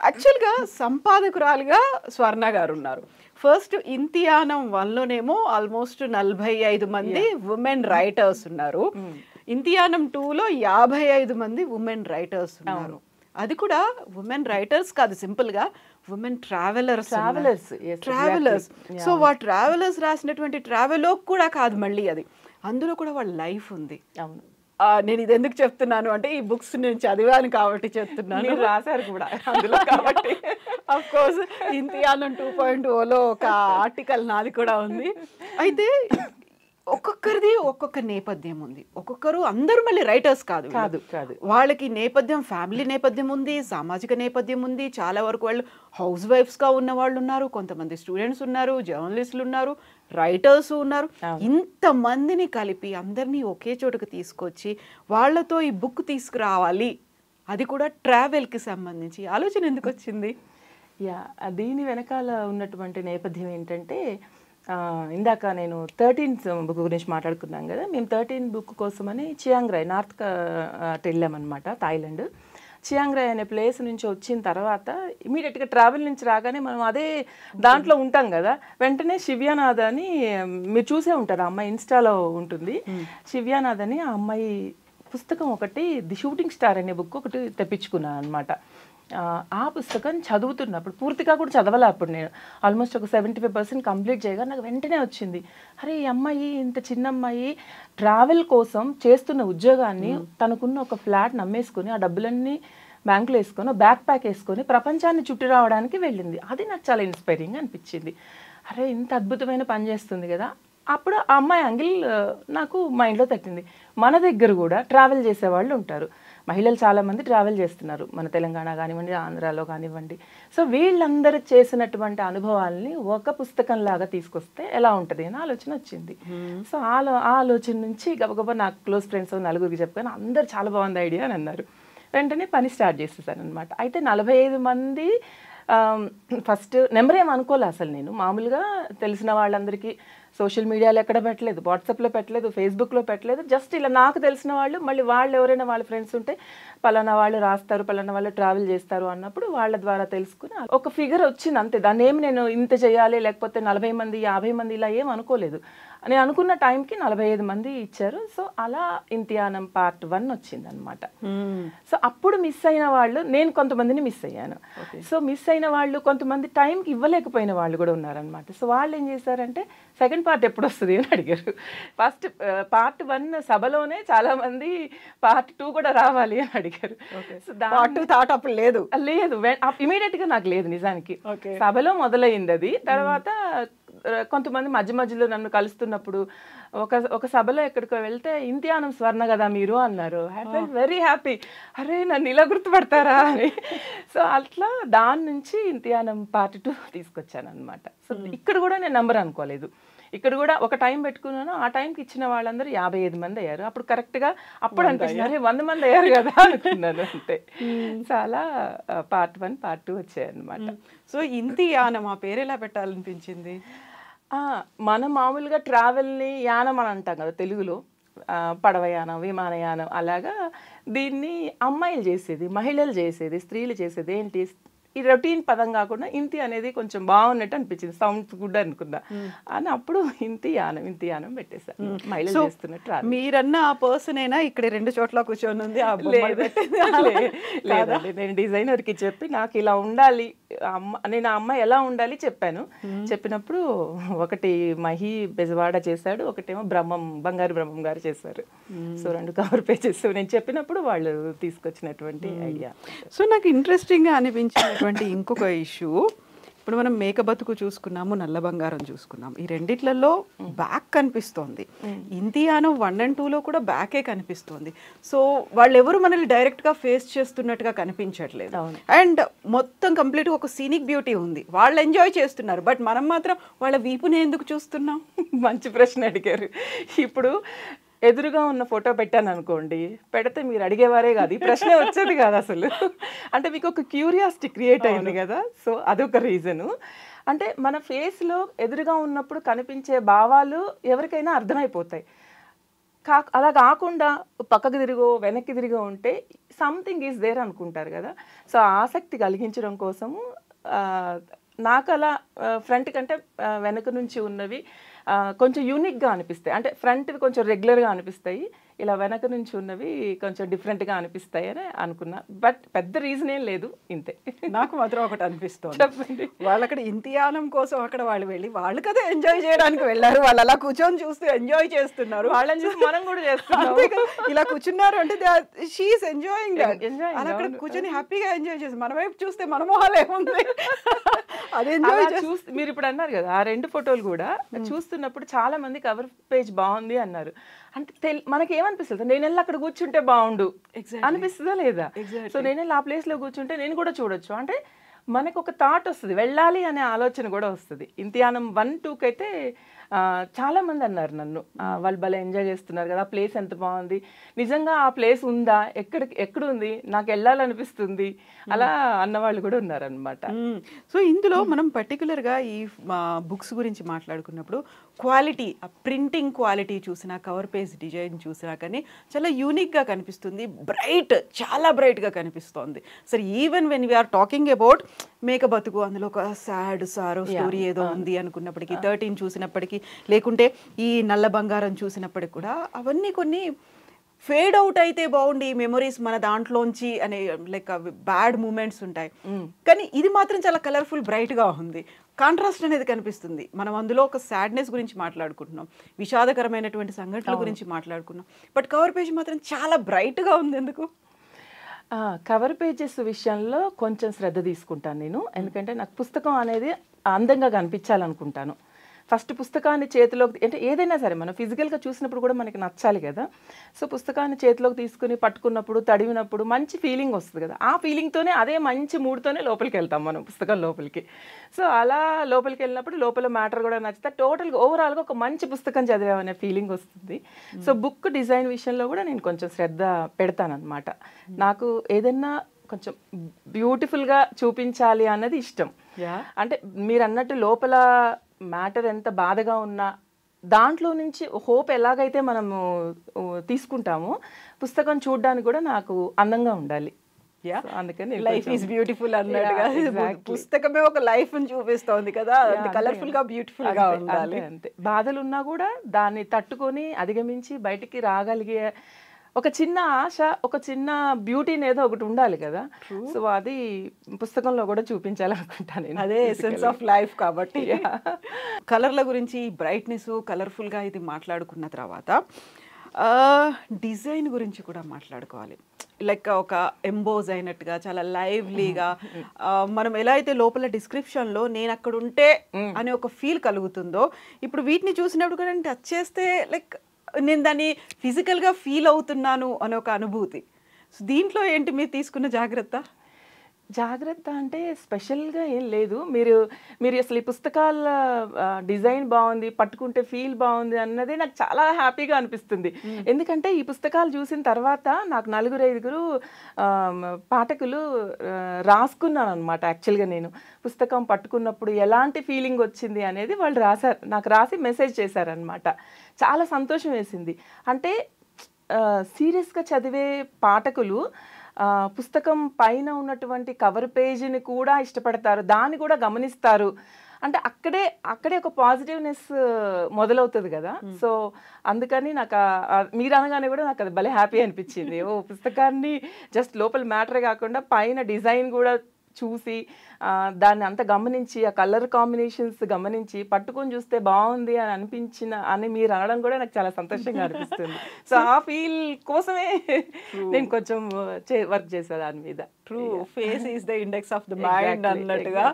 యాక్చువల్గా సంపాదకురాలుగా స్వర్ణ గారు ఉన్నారు. ఫస్ట్ ఇంతియానం 1లోనేమో ఆల్మోస్ట్ 45 మంది ఉమెన్ రైటర్స్ ఉన్నారు. ఇంతియానం 2లో 55 మంది ఉమెన్ రైటర్స్ ఉన్నారు. అది కూడా ఉమెన్ రైటర్స్ కాదు, సింపుల్గా ఉమెన్ ట్రావెలర్స్. సో ట్రావెలర్స్ రాసినటువంటి ట్రావెలో కూడా కాదు, మళ్ళీ అది అందులో కూడా వాళ్ళ లైఫ్ ఉంది. అవును, నేను ఇది ఎందుకు చెప్తున్నాను అంటే, ఈ బుక్స్ నేను చదివాను కాబట్టి చెప్తున్నాను, రాశారు కూడా అందులో కాబట్టి. అఫ్ కోర్స్ ఇంతియానం 2.0లో ఒక ఆర్టికల్ నాది కూడా ఉంది. అయితే ఒక్కొక్కరిది ఒక్కొక్క నేపథ్యం ఉంది. ఒక్కొక్కరు, అందరూ మళ్ళీ రైటర్స్ కాదు, వాళ్ళకి నేపథ్యం, ఫ్యామిలీ నేపథ్యం ఉంది, సామాజిక నేపథ్యం ఉంది. చాలా వరకు వాళ్ళు హౌస్ వైఫ్స్గా ఉన్న వాళ్ళు ఉన్నారు, కొంతమంది స్టూడెంట్స్ ఉన్నారు, జర్నలిస్టులు ఉన్నారు, రైటర్స్ ఉన్నారు. ఇంతమందిని కలిపి అందరినీ ఒకే చోటుకు తీసుకొచ్చి వాళ్ళతో ఈ బుక్ తీసుకురావాలి, అది కూడా ట్రావెల్కి సంబంధించి. ఆలోచన ఎందుకు వచ్చింది? దీని వెనకాల ఉన్నటువంటి నేపథ్యం ఏంటంటే, ఇందాక నేను 13 బుక్ గురించి మాట్లాడుకున్నాం కదా. మేము 13 బుక్ కోసమని చియాంగ్ రాయ్ నార్త్ వెళ్ళామన్నమాట, థాయిలాండ్. చియాంగ్ రాయ్ అనే ప్లేస్ నుంచి వచ్చిన తర్వాత ఇమీడియట్గా ట్రావెల్ నుంచి రాగానే మనం అదే దాంట్లో ఉంటాం కదా, వెంటనే శివ్యానాథ్ అని మీరు చూసే ఉంటారు, ఆ అమ్మాయి ఇన్స్టాలో ఉంటుంది. శివ్యానాథ్ అని ఆ అమ్మాయి పుస్తకం ఒకటి, ది షూటింగ్ స్టార్ అనే బుక్ ఒకటి తెప్పించుకున్నాను అనమాట. ఆ పుస్తకం చదువుతున్నప్పుడు, పూర్తిగా కూడా చదవాలా అప్పుడు నేను, ఆల్మోస్ట్ ఒక 75% కంప్లీట్ చేయగా నాకు వెంటనే వచ్చింది, అరే ఈ అమ్మాయి, ఇంత చిన్న అమ్మాయి ట్రావెల్ కోసం చేస్తున్న ఉద్యోగాన్ని, తనకున్న ఒక ఫ్లాట్ నమ్మేసుకొని ఆ డబ్బులన్నీ బ్యాంకులో వేసుకొని బ్యాక్ ప్యాక్ వేసుకొని ప్రపంచాన్ని చుట్టి రావడానికి వెళ్ళింది. అది నాకు చాలా ఇన్స్పైరింగ్ అనిపించింది. అరే ఇంత అద్భుతమైన పని చేస్తుంది కదా. అప్పుడు ఆ అమ్మాయి యాంగిల్ నాకు మైండ్లో తట్టింది. మన దగ్గర కూడా ట్రావెల్ చేసేవాళ్ళు ఉంటారు, మహిళలు చాలామంది ట్రావెల్ చేస్తున్నారు, మన తెలంగాణ కానివ్వండి, ఆంధ్రాలో కానివ్వండి. సో వీళ్ళందరూ చేసినటువంటి అనుభవాల్ని ఒక పుస్తకంలాగా తీసుకొస్తే ఎలా ఉంటుంది అని ఆలోచన వచ్చింది. సో ఆ ఆలోచన నుంచి గబగబా నాకు క్లోజ్ ఫ్రెండ్స్ 4గురికి చెప్పాను, అందరు చాలా బాగుంది ఐడియా అని అన్నారు. వెంటనే పని స్టార్ట్ చేసేసాను అనమాట. అయితే 45 మంది ఫస్ట్ నెంబర్ ఏం అనుకోలే అసలు. నేను మామూలుగా తెలిసిన వాళ్ళందరికీ సోషల్ మీడియాలో ఎక్కడ పెట్టలేదు, వాట్సాప్లో పెట్టలేదు, ఫేస్బుక్లో పెట్టలేదు, జస్ట్ ఇలా నాకు తెలిసిన వాళ్ళు, మళ్ళీ వాళ్ళు ఎవరైనా వాళ్ళ ఫ్రెండ్స్ ఉంటే పలానా వాళ్ళు రాస్తారు, పలానా వాళ్ళు ట్రావెల్ చేస్తారు అన్నప్పుడు వాళ్ళ ద్వారా తెలుసుకుని ఒక ఫిగర్ వచ్చింది అంతే. దాన్ని ఏమి నేను ఇంత చేయాలి, లేకపోతే 40 మంది 50 మంది ఇలా ఏం అనుకోలేదు. నేను అనుకున్న టైంకి 45 మంది ఇచ్చారు. సో అలా ఇంతియానం పార్ట్ 1 వచ్చింది అనమాట. సో అప్పుడు మిస్ అయిన వాళ్ళు, నేను కొంతమందిని మిస్ అయ్యాను. సో మిస్ అయిన వాళ్ళు కొంతమంది టైంకి ఇవ్వలేకపోయిన వాళ్ళు కూడా ఉన్నారనమాట. సో వాళ్ళు ఏం చేశారంటే, సెకండ్ పార్ట్ ఎప్పుడు వస్తుంది అని అడిగారు. ఫస్ట్ పార్ట్ 1 సభలోనే చాలా మంది పార్ట్ 2 కూడా రావాలి అని అడిగారు. సో అప్పుడు లేదు ఇమీడియట్ గా నాకు లేదు నిజానికి. సభలో మొదలైంది అది. తర్వాత కొంతమంది మధ్య మధ్యలో నన్ను కలుస్తున్నప్పుడు ఒక సభలో ఎక్కడికో వెళ్తే ఇంతియానం స్వర్ణ కదా మీరు అన్నారు. ఐ ఫెల్ట్ వెరీ హ్యాపీ, అరే నన్ను ఇలా గుర్తుపడతారా అని. సో అట్లా దాని నుంచి ఇంతియానం పార్ట్ 2 తీసుకొచ్చాను అనమాట. సో ఇక్కడ కూడా నేను నెంబర్ అనుకోలేదు, ఇక్కడ కూడా ఒక టైం పెట్టుకున్నాను, ఆ టైంకి ఇచ్చిన వాళ్ళందరూ 55 మంది అయ్యారు. అప్పుడు కరెక్ట్గా అప్పుడు అనిపించింది 100 మంది అయ్యారు కదా అనుకున్నాను. అంటే చాలా పార్ట్ 1 పార్ట్ 2 వచ్చాయన్నమాట. సో ఇంతియానం ఆ పేరు ఎలా పెట్టాలనిపించింది? మనం మామూలుగా ట్రావెల్ని యానం అని అంటాం కదా తెలుగులో, పడవయానం, విమానయానం, అలాగా దీన్ని అమ్మాయిలు చేసేది, మహిళలు చేసేది, స్త్రీలు చేసేది ఏంటి, ఈ రొటీన్ పదం కాకుండా ఇంతి అనేది కొంచెం బాగున్నట్టు అనిపించింది, సౌండ్స్ గుడ్ అనుకున్నా అని అప్పుడు ఇంతియానం పెట్టేశాను. మహిళలు చేస్తున్నట్టు. మీరన్న ఆ పర్సన్ అయినా ఇక్కడ 2 చోట్ల కూర్చొని ఉంది? లేదండి, నేను డిజైనర్కి చెప్పి నాకు ఇలా ఉండాలి, నేను ఆ అమ్మాయి ఎలా ఉండాలి చెప్పాను. చెప్పినప్పుడు ఒకటి మహి బెజవాడ చేశాడు, ఒకటేమో బంగారు బ్రహ్మం గారు చేశారు. సో 2 కవర్ పేజెస్ నేను చెప్పినప్పుడు వాళ్ళు తీసుకొచ్చినటువంటి ఐడియా. సో నాకు ఇంట్రెస్టింగ్గా అనిపించినటువంటి ఇంకొక ఇష్యూ, ఇప్పుడు మనం మేక బతుకు చూసుకున్నాము, నల్ల బంగారం చూసుకున్నాము, ఈ రెండిట్లలో బ్యాక్ కనిపిస్తోంది. ఇంతియానం 1 and 2లో కూడా బ్యాకే కనిపిస్తోంది. సో వాళ్ళెవరు మనల్ని డైరెక్ట్గా ఫేస్ చేస్తున్నట్టుగా కనిపించట్లేదు. అండ్ మొత్తం కంప్లీట్గా ఒక సీనిక్ బ్యూటీ ఉంది, వాళ్ళు ఎంజాయ్ చేస్తున్నారు, బట్ మనం మాత్రం వాళ్ళ వీపుని ఎందుకు చూస్తున్నాం? మంచి ప్రశ్న అడిగారు. ఇప్పుడు ఎదురుగా ఉన్న ఫోటో పెట్టాను అనుకోండి, పెడితే మీరు అడిగేవారే కాదు, ఈ ప్రశ్న వచ్చేది కాదు అసలు. అంటే మీకు ఒక క్యూరియాసిటీ క్రియేట్ అయింది కదా, సో అదొక రీజను. అంటే మన ఫేస్లో ఎదురుగా ఉన్నప్పుడు కనిపించే భావాలు ఎవరికైనా అర్థమైపోతాయి. అలా కాకుండా పక్కకు తిరిగో వెనక్కి తిరిగో ఉంటే సంథింగ్ ఈజ్ దేర్ అనుకుంటారు కదా. సో ఆసక్తి కలిగించడం కోసము నాకు అలా ఫ్రంట్ కంటే వెనక నుంచి ఉన్నవి కొంచెం యూనిక్గా అనిపిస్తాయి. అంటే ఫ్రంట్వి కొంచెం రెగ్యులర్గా అనిపిస్తాయి, ఇలా వెనక నుంచి ఉన్నవి కొంచెం డిఫరెంట్గా అనిపిస్తాయి అని అనుకున్నా. బట్ పెద్ద రీజన్ ఏం లేదు, ఇంతే. నాకు మాత్రం ఒకటి అనిపిస్తుంది, చెప్పండి. వాళ్ళు అక్కడ ఇంతియానం కోసం అక్కడ వాళ్ళు వెళ్ళి వాళ్ళు కదా ఎంజాయ్ చేయడానికి వెళ్ళారు, వాళ్ళు అలా కూర్చొని చూస్తూ ఎంజాయ్ చేస్తున్నారు, వాళ్ళని చూసి మనం కూడా చేస్తున్నాం. ఇలా కూర్చున్నారు అంటే షీఈస్ ఎంజాయింగ్, అక్కడ కూర్చొని హ్యాపీగా ఎంజాయ్ చేస్తారు. మన వైపు చూస్తే మన మొహాలు ఏముంది, అది ఎంజాయ్ చూస్తే. మీరు ఇప్పుడు అన్నారు కదా, ఆ 2 ఫోటోలు కూడా చూస్తున్నప్పుడు చాలా మంది కవర్ పేజ్ బాగుంది అన్నారు. అంటే మనకి ఏమనిపిస్తుంది, నేను వెళ్ళి అక్కడ కూర్చుంటే బాగుండు అనిపిస్తుందా లేదా? సో నేను వెళ్ళి ఆ ప్లేస్లో కూర్చుంటే నేను కూడా చూడొచ్చు, అంటే మనకు ఒక థాట్ వస్తుంది, వెళ్ళాలి అనే ఆలోచన కూడా వస్తుంది. ఇంతియానం 1, 2కి అయితే చాలా మంది అన్నారు నన్ను, వాళ్ళు భలే ఎంజాయ్ చేస్తున్నారు కదా, ప్లేస్ ఎంత బాగుంది, నిజంగా ఆ ప్లేస్ ఉందా, ఎక్కడుంది, నాకు వెళ్ళాలనిపిస్తుంది, అలా అన్నవాళ్ళు కూడా ఉన్నారనమాట. సో ఇందులో మనం పర్టికులర్గా ఈ బుక్స్ గురించి మాట్లాడుకున్నప్పుడు క్వాలిటీ, ఆ ప్రింటింగ్ క్వాలిటీ చూసినా, కవర్ పేజ్ డిజైన్ చూసినా కానీ చాలా యూనిక్గా కనిపిస్తుంది, చాలా బ్రైట్గా కనిపిస్తోంది. సరే even when we're talking about Meka Batuku, అందులో ఒక సాడ్ స్టోరీ ఏదో ఉంది అనుకున్నప్పటికీ, 13 చూసినప్పటికీ, లేకుంటే ఈ నల్ల బంగారం చూసినప్పటికి కూడా అవన్నీ కొన్ని ఫేడ్ అవుట్ అయితే బాగుండి మెమొరీస్ మన దాంట్లోంచి అనే లైక్ బ్యాడ్ మూమెంట్స్ ఉంటాయి, కానీ ఇది మాత్రం చాలా కలర్ఫుల్ బ్రైట్గా ఉంది, కాంట్రాస్ట్ అనేది కనిపిస్తుంది. మనం అందులో ఒక సాడ్నెస్ గురించి మాట్లాడుకుంటున్నాం, విషాదకరమైనటువంటి సంఘటనల గురించి మాట్లాడుకున్నాం, బట్ కవర్ పేజ్ మాత్రం చాలా బ్రైట్గా ఉంది. ఎందుకు? కవర్ పేజెస్ విషయంలో కొంచెం శ్రద్ధ తీసుకుంటాను నేను, ఎందుకంటే నాకు పుస్తకం అనేది అందంగా కనిపించాలనుకుంటాను. ఫస్ట్ పుస్తకాన్ని చేతిలోకి, అంటే ఏదైనా సరే మనం ఫిజికల్గా చూసినప్పుడు కూడా మనకి నచ్చాలి కదా. సో పుస్తకాన్ని చేతిలోకి తీసుకుని పట్టుకున్నప్పుడు, తడివినప్పుడు మంచి ఫీలింగ్ వస్తుంది కదా, ఆ ఫీలింగ్తోనే, అదే మంచి మూడ్తోనే లోపలికి వెళ్తాం మనం పుస్తకం లోపలికి. సో అలా లోపలికి వెళ్ళినప్పుడు లోపల మ్యాటర్ కూడా నచ్చితే టోటల్గా ఓవరాల్గా ఒక మంచి పుస్తకం చదివామనే ఫీలింగ్ వస్తుంది. సో బుక్ డిజైన్ విషయంలో కూడా నేను కొంచెం శ్రద్ధ పెడతానమాట. నాకు ఏదైనా కొంచెం బ్యూటిఫుల్గా చూపించాలి అన్నది ఇష్టం. అంటే మీరు అన్నట్టు లోపల మ్యాటర్ ఎంత బాధగా ఉన్నా దాంట్లో నుంచి హోప్ ఎలాగైతే మనము తీసుకుంటామో పుస్తకం చూడడానికి కూడా నాకు అందంగా ఉండాలి. అందుకని లైఫ్ ఈజ్ బ్యూటిఫుల్ అన్నట్టుగా పుస్తకమే ఒక లైఫ్ ని చూపిస్తోంది కదా, కలర్ఫుల్ గా బ్యూటిఫుల్ గా ఉండాలి. అంతే, బాధలున్నా కూడా దాన్ని తట్టుకొని అధిగమించి బయటికి రాగలిగే ఒక చిన్న ఆశ, ఒక చిన్న బ్యూటీని ఏదో ఒకటి ఉండాలి కదా. సో అది పుస్తకంలో కూడా చూపించాలనుకుంటాను నేను, అదే ఎసెన్స్ ఆఫ్ లైఫ్. కాబట్టి కలర్ల గురించి, బ్రైట్నెస్, కలర్ఫుల్గా ఇది మాట్లాడుకున్న తర్వాత డిజైన్ గురించి కూడా మాట్లాడుకోవాలి. లైక్ ఒక ఎంబోజ్ అయినట్టుగా చాలా లైవ్లీగా, మనం ఎలా అయితే లోపల డిస్క్రిప్షన్లో నేను అక్కడ ఉంటే అనే ఒక ఫీల్ కలుగుతుందో, ఇప్పుడు వీటిని చూసినప్పుడు కూడా టచ్ చేస్తే లైక్ నేను దాన్ని ఫిజికల్గా ఫీల్ అవుతున్నాను అనే ఒక అనుభూతి. సో దీంట్లో ఏంటి మీరు తీసుకున్న జాగ్రత్త? జాగ్రత్త అంటే స్పెషల్గా ఏం లేదు. మీరు మీరు అసలు ఈ పుస్తకాల డిజైన్ బాగుంది, పట్టుకుంటే ఫీల్ బాగుంది అన్నదే నాకు చాలా హ్యాపీగా అనిపిస్తుంది. ఎందుకంటే ఈ పుస్తకాలు చూసిన తర్వాత నాకు 4-5 పాఠకులు రాసుకున్నాను అనమాట. యాక్చువల్గా నేను పుస్తకం పట్టుకున్నప్పుడు ఎలాంటి ఫీలింగ్ వచ్చింది అనేది వాళ్ళు రాశారు, నాకు రాసి మెసేజ్ చేశారనమాట. చాలా సంతోషం వేసింది. అంటే సీరియస్గా చదివే పాఠకులు పుస్తకం పైన ఉన్నటువంటి కవర్ పేజీని కూడా ఇష్టపడతారు, దాన్ని కూడా గమనిస్తారు. అంటే అక్కడే ఒక పాజిటివ్నెస్ మొదలవుతుంది కదా. సో అందుకని నాకు మీరు అనగానే కూడా నాకు అది భలే హ్యాపీ అనిపించింది. ఓ పుస్తకాన్ని జస్ట్ లోపల మ్యాటరే కాకుండా పైన డిజైన్ కూడా చూసి దాన్ని అంత గమనించి ఆ కలర్ కాంబినేషన్స్ గమనించి పట్టుకొని చూస్తే బాగుంది అని మీరు అనడం కూడా నాకు చాలా సంతోషంగా అనిపిస్తుంది. సో ఆ ఫీల్ కోసమే నేను కొంచెం వర్క్ చేసా దాని మీద. True, face is the index of the mind అన్నట్టుగా.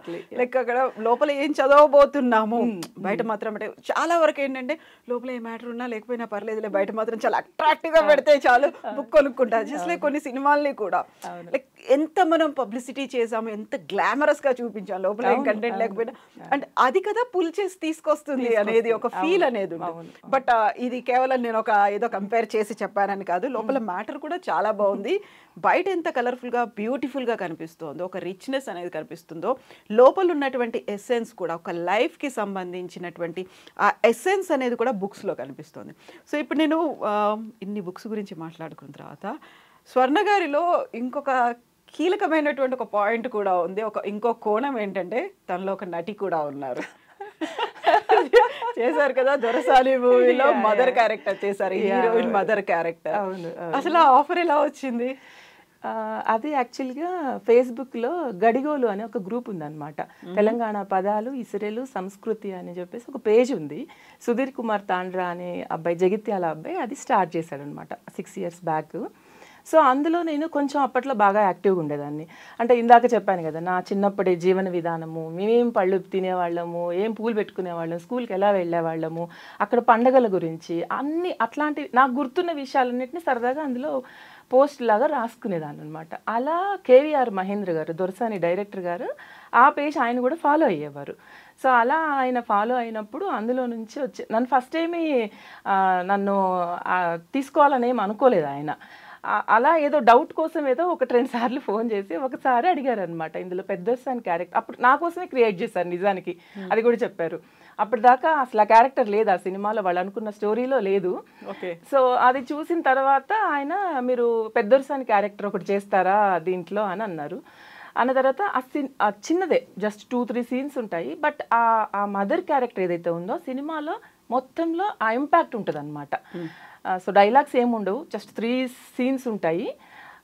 లైక్ అక్కడ లోపల ఏం చదవబోతున్నాము, బయట మాత్రం అంటే చాలా వరకు ఏంటంటే లోపల ఏ మ్యాటర్ ఉన్నా లేకపోయినా పర్లేదులే, బయట మాత్రం చాలా అట్రాక్టివ్ గా పెడితే చాలు బుక్ కొనుక్కుంటారు. జస్ట్ లైక్ కొన్ని సినిమాల్ని కూడా లైక్ ఎంత మనం పబ్లిసిటీ చేసాము, ఎంత గ్లామరస్ గా చూపించాం, లోపల ఏం కంటెంట్ లేకపోయినా అంటే అది కదా పుల్ చేసి తీసుకొస్తుంది అనేది ఒక ఫీల్ అనేది ఉంటుంది. బట్ ఇది కేవలం నేను ఏదో కంపేర్ చేసి చెప్పానని కాదు, లోపల మ్యాటర్ కూడా చాలా బాగుంది. బయట ఎంత కలర్ఫుల్ గా బ్యూటిఫుల్ గా కనిపిస్తుందో, ఒక రిచ్నెస్ అనేది కనిపిస్తుందో, లోపల ఉన్నటువంటి ఎసెన్స్ కూడా ఒక లైఫ్ కి సంబంధించినటువంటి ఆ ఎసెన్స్ అనేది కూడా బుక్స్ లో కనిపిస్తుంది. సో ఇప్పుడు నేను ఇన్ని బుక్స్ గురించి మాట్లాడుకున్న తర్వాత స్వర్ణ గారిలో ఇంకొక కీలకమైనటువంటి ఒక పాయింట్ కూడా ఉంది. ఇంకో కోణం ఏంటంటే తనలో ఒక నటి కూడా ఉన్నారు. చేశారు కదా దొరసాని మూవీలో మదర్ క్యారెక్టర్ చేశారు, హీరోయిన్ మదర్ క్యారెక్టర్. అసలు ఆ ఆఫర్ ఎలా వచ్చింది? అది యాక్చువల్గా ఫేస్బుక్లో గడిగోలు అనే ఒక గ్రూప్ ఉందన్నమాట. తెలంగాణ పదాలు, ఇసురెలు, సంస్కృతి అని చెప్పేసి ఒక పేజ్ ఉంది. సుధీర్ కుమార్ తాండ్రా అనే అబ్బాయి, జగిత్యాల అబ్బాయి, అది స్టార్ట్ చేశాడనమాట 6 years బ్యాక్. సో అందులో నేను కొంచెం అప్పట్లో బాగా యాక్టివ్గా ఉండేదాన్ని. అంటే ఇందాక చెప్పాను కదా, నా చిన్నప్పటి జీవన విధానము, మేమేం పళ్ళు తినేవాళ్ళము, ఏం పూలు పెట్టుకునేవాళ్ళము, స్కూల్కి ఎలా వెళ్ళేవాళ్ళము, అక్కడ పండగల గురించి అన్ని అట్లాంటి నాకు గుర్తున్న విషయాలన్నింటినీ సరదాగా అందులో పోస్ట్ లాగా రాసుకునేదాన్ని అనమాట. అలా కేవీఆర్ మహేంద్ర గారు, దొరసాని డైరెక్టర్ గారు, ఆ పేజ్ ఆయన కూడా ఫాలో అయ్యేవారు. సో అలా ఆయన ఫాలో అయినప్పుడు అందులో నుంచి వచ్చి నన్ను ఫస్ట్ ఏమీ నన్ను తీసుకోవాలని ఏమి అనుకోలేదు ఆయన. అలా ఏదో డౌట్ కోసం ఏదో 1-2 సార్లు ఫోన్ చేసి ఒకసారి అడిగారు అనమాట, ఇందులో పెద్దసాని క్యారెక్టర్ అప్పుడు నా కోసమే క్రియేట్ చేశారు నిజానికి, అది కూడా చెప్పారు. అప్పటిదాకా అసలు ఆ క్యారెక్టర్ లేదు ఆ సినిమాలో, వాళ్ళు అనుకున్న స్టోరీలో లేదు. సో అది చూసిన తర్వాత ఆయన, మీరు పెద్దసాని క్యారెక్టర్ ఒకటి చేస్తారా దీంట్లో అని అన్నారు. అన్న తర్వాత ఆ చిన్నదే జస్ట్ 2-3 scenes ఉంటాయి. బట్ ఆ మదర్ క్యారెక్టర్ ఏదైతే ఉందో సినిమాలో మొత్తంలో ఆ ఇంపాక్ట్ ఉంటుంది అనమాట. సో డైలాగ్స్ ఏముండవు, జస్ట్ 3 scenes ఉంటాయి,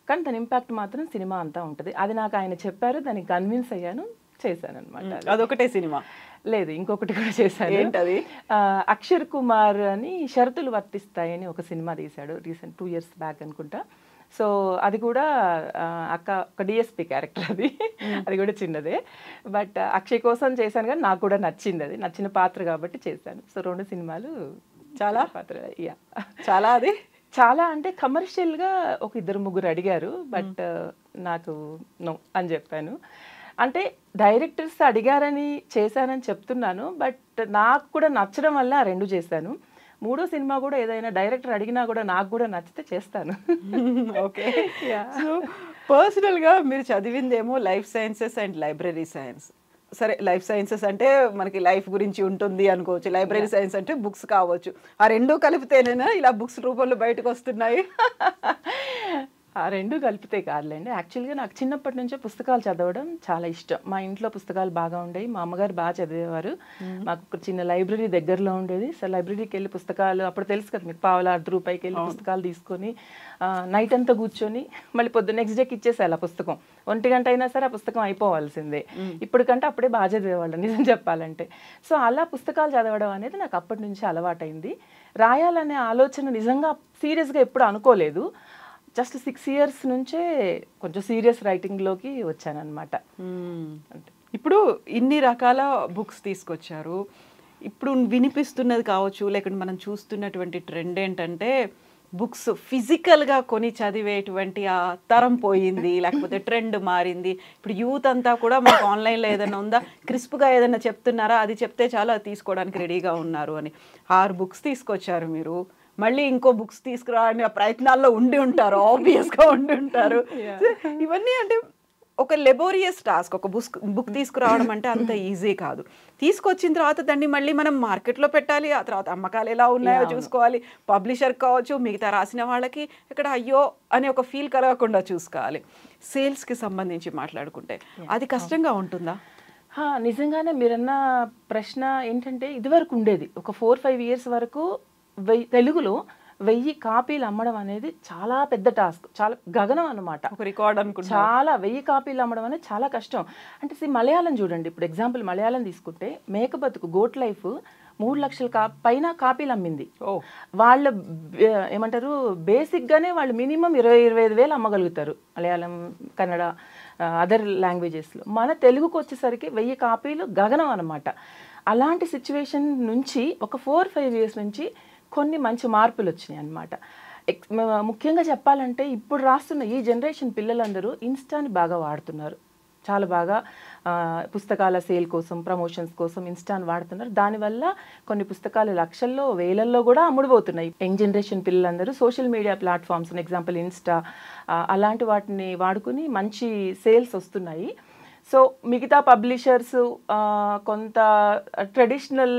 కానీ దాని ఇంపాక్ట్ మాత్రం సినిమా అంతా ఉంటుంది. అది నాకు ఆయన చెప్పారు, దానికి కన్విన్స్ అయ్యాను, చేశాను అనమాట. అదొకటే సినిమా లేదు, ఇంకొకటి కూడా చేశాను. ఏంటది? అక్షర్ కుమార్ అని షరతులు వర్తిస్తాయని ఒక సినిమా తీశాడు రీసెంట్ 2 years బ్యాక్ అనుకుంటా. సో అది కూడా ఒక డిఎస్పి క్యారెక్టర్, అది కూడా చిన్నదే. బట్ అక్షయ్ కోసం చేశాను, కానీ నాకు కూడా నచ్చింది, అది నచ్చిన పాత్ర కాబట్టి చేశాను. సో 2 సినిమాలు చాలా పాత్ర. చాలా అది చాలా అంటే కమర్షియల్గా 1-2-3 అడిగారు, బట్ నాకు నో అని చెప్పాను. అంటే డైరెక్టర్స్ అడిగారని చేశానని చెప్తున్నాను, బట్ నాకు కూడా నచ్చడం వల్ల 2 చేశాను. 3వ సినిమా కూడా ఏదైనా డైరెక్టర్ అడిగినా కూడా నాకు కూడా నచ్చితే చేస్తాను. ఓకే. సో పర్సనల్గా మీరు చదివిందేమో life sciences and library science. సరే, లైఫ్ సైన్సెస్ అంటే మనకి లైఫ్ గురించి ఉంటుంది అనుకోవచ్చు, లైబ్రరీ సైన్స్ అంటే బుక్స్ కావచ్చు. ఆ 2 కలిపితేనేనా ఇలా బుక్స్ రూపంలో బయటకు వస్తున్నాయి? ఆ 2 కలిపితే కాదులేండి. యాక్చువల్గా నాకు చిన్నప్పటి నుంచే పుస్తకాలు చదవడం చాలా ఇష్టం. మా ఇంట్లో పుస్తకాలు బాగా ఉండేవి, మా అమ్మగారు బాగా చదివేవారు. మాకు ఒక చిన్న లైబ్రరీ దగ్గరలో ఉండేది. సో లైబ్రరీకి వెళ్ళి పుస్తకాలు, అప్పుడు తెలుసు కదా మీకు, ₹1.5 వెళ్ళి పుస్తకాలు తీసుకొని నైట్ అంతా కూర్చొని మళ్ళీ పొద్దున్న నెక్స్ట్ డేకి ఇచ్చేసేయాలి ఆ పుస్తకం. 1 గంట అయినా సరే ఆ పుస్తకం అయిపోవాల్సిందే. ఇప్పటికంటే అప్పుడే బాగా చదివేవాళ్ళు నిజం చెప్పాలంటే. సో అలా పుస్తకాలు చదవడం అనేది నాకు అప్పటి నుంచి అలవాటైంది. రాయాలనే ఆలోచన నిజంగా సీరియస్గా ఎప్పుడు అనుకోలేదు. జస్ట్ 6 years నుంచే కొంచెం సీరియస్ రైటింగ్లోకి వచ్చానమాట. ఇప్పుడు ఇన్ని రకాల బుక్స్ తీసుకొచ్చారు. ఇప్పుడు వినిపిస్తున్నది కావచ్చు, లేకుంటే మనం చూస్తున్నటువంటి ట్రెండ్ ఏంటంటే బుక్స్ ఫిజికల్గా కొని చదివేటువంటి ఆ తరం పోయింది, లేకపోతే ట్రెండ్ మారింది. ఇప్పుడు యూత్ అంతా కూడా మాకు ఆన్లైన్లో ఏదైనా ఉందా, క్రిస్ప్గా ఏదైనా చెప్తున్నారా, అది చెప్తే చాలు అది తీసుకోవడానికి రెడీగా ఉన్నారు అని. 6 బుక్స్ తీసుకొచ్చారు మీరు, మళ్ళీ ఇంకో బుక్స్ తీసుకురాని ప్రయత్నాల్లో ఉండి ఉంటారు, ఆబ్వియస్గా ఉండి ఉంటారు. ఇవన్నీ అంటే ఒక లెబోరియస్ టాస్క్. ఒక బుక్ తీసుకురావడం అంటే అంత ఈజీ కాదు. తీసుకొచ్చిన తర్వాత దాన్ని మళ్ళీ మనం మార్కెట్లో పెట్టాలి, ఆ తర్వాత అమ్మకాలు ఎలా ఉన్నాయో చూసుకోవాలి, పబ్లిషర్ కావచ్చు, మిగతా రాసిన వాళ్ళకి ఇక్కడ అయ్యో అనే ఒక ఫీల్ కలగకుండా చూసుకోవాలి. సేల్స్కి సంబంధించి మాట్లాడుకుంటే అది కష్టంగా ఉంటుందా? నిజంగానే మీరన్న ప్రశ్న ఏంటంటే, ఇదివరకు ఉండేది ఒక 4-5 ఇయర్స్ వరకు తెలుగులో 1000 కాపీలు అమ్మడం అనేది చాలా పెద్ద టాస్క్, చాలా గగనం అనమాట. ఒక రికార్డ్ అనుకుంటా. చాలా 1000 కాపీలు అమ్మడం అనేది చాలా కష్టం. అంటే మలయాళం చూడండి, ఇప్పుడు ఎగ్జాంపుల్ మలయాళం తీసుకుంటే మేకబతుకు గోట్ లైఫ్ 3 లక్షల పైన కాపీలు అమ్మింది. వాళ్ళ ఏమంటారు, బేసిక్గానే వాళ్ళు మినిమం 20-25 వేలు అమ్మగలుగుతారు మలయాళం, కన్నడ, అదర్ లాంగ్వేజెస్లో. మన తెలుగుకు వచ్చేసరికి 1000 కాపీలు గగనం అనమాట. అలాంటి సిచ్యువేషన్ నుంచి ఒక 4-5 ఇయర్స్ నుంచి కొన్ని మంచి మార్పులు వచ్చినాయి అన్నమాట. ముఖ్యంగా చెప్పాలంటే ఇప్పుడు రాస్తున్న ఈ జనరేషన్ పిల్లలందరూ ఇన్స్టాని బాగా వాడుతున్నారు, చాలా బాగా పుస్తకాల సేల్ కోసం, ప్రమోషన్స్ కోసం ఇన్స్టాని వాడుతున్నారు. దానివల్ల కొన్ని పుస్తకాలు లక్షల్లో, వేలల్లో కూడా అమ్ముడుపోతున్నాయి. యంగ్ జనరేషన్ పిల్లలందరూ social media platforms, example Insta, అలాంటి వాటిని వాడుకుని మంచి సేల్స్ వస్తున్నాయి. సో మిగతా పబ్లిషర్స్, కొంత ట్రెడిషనల్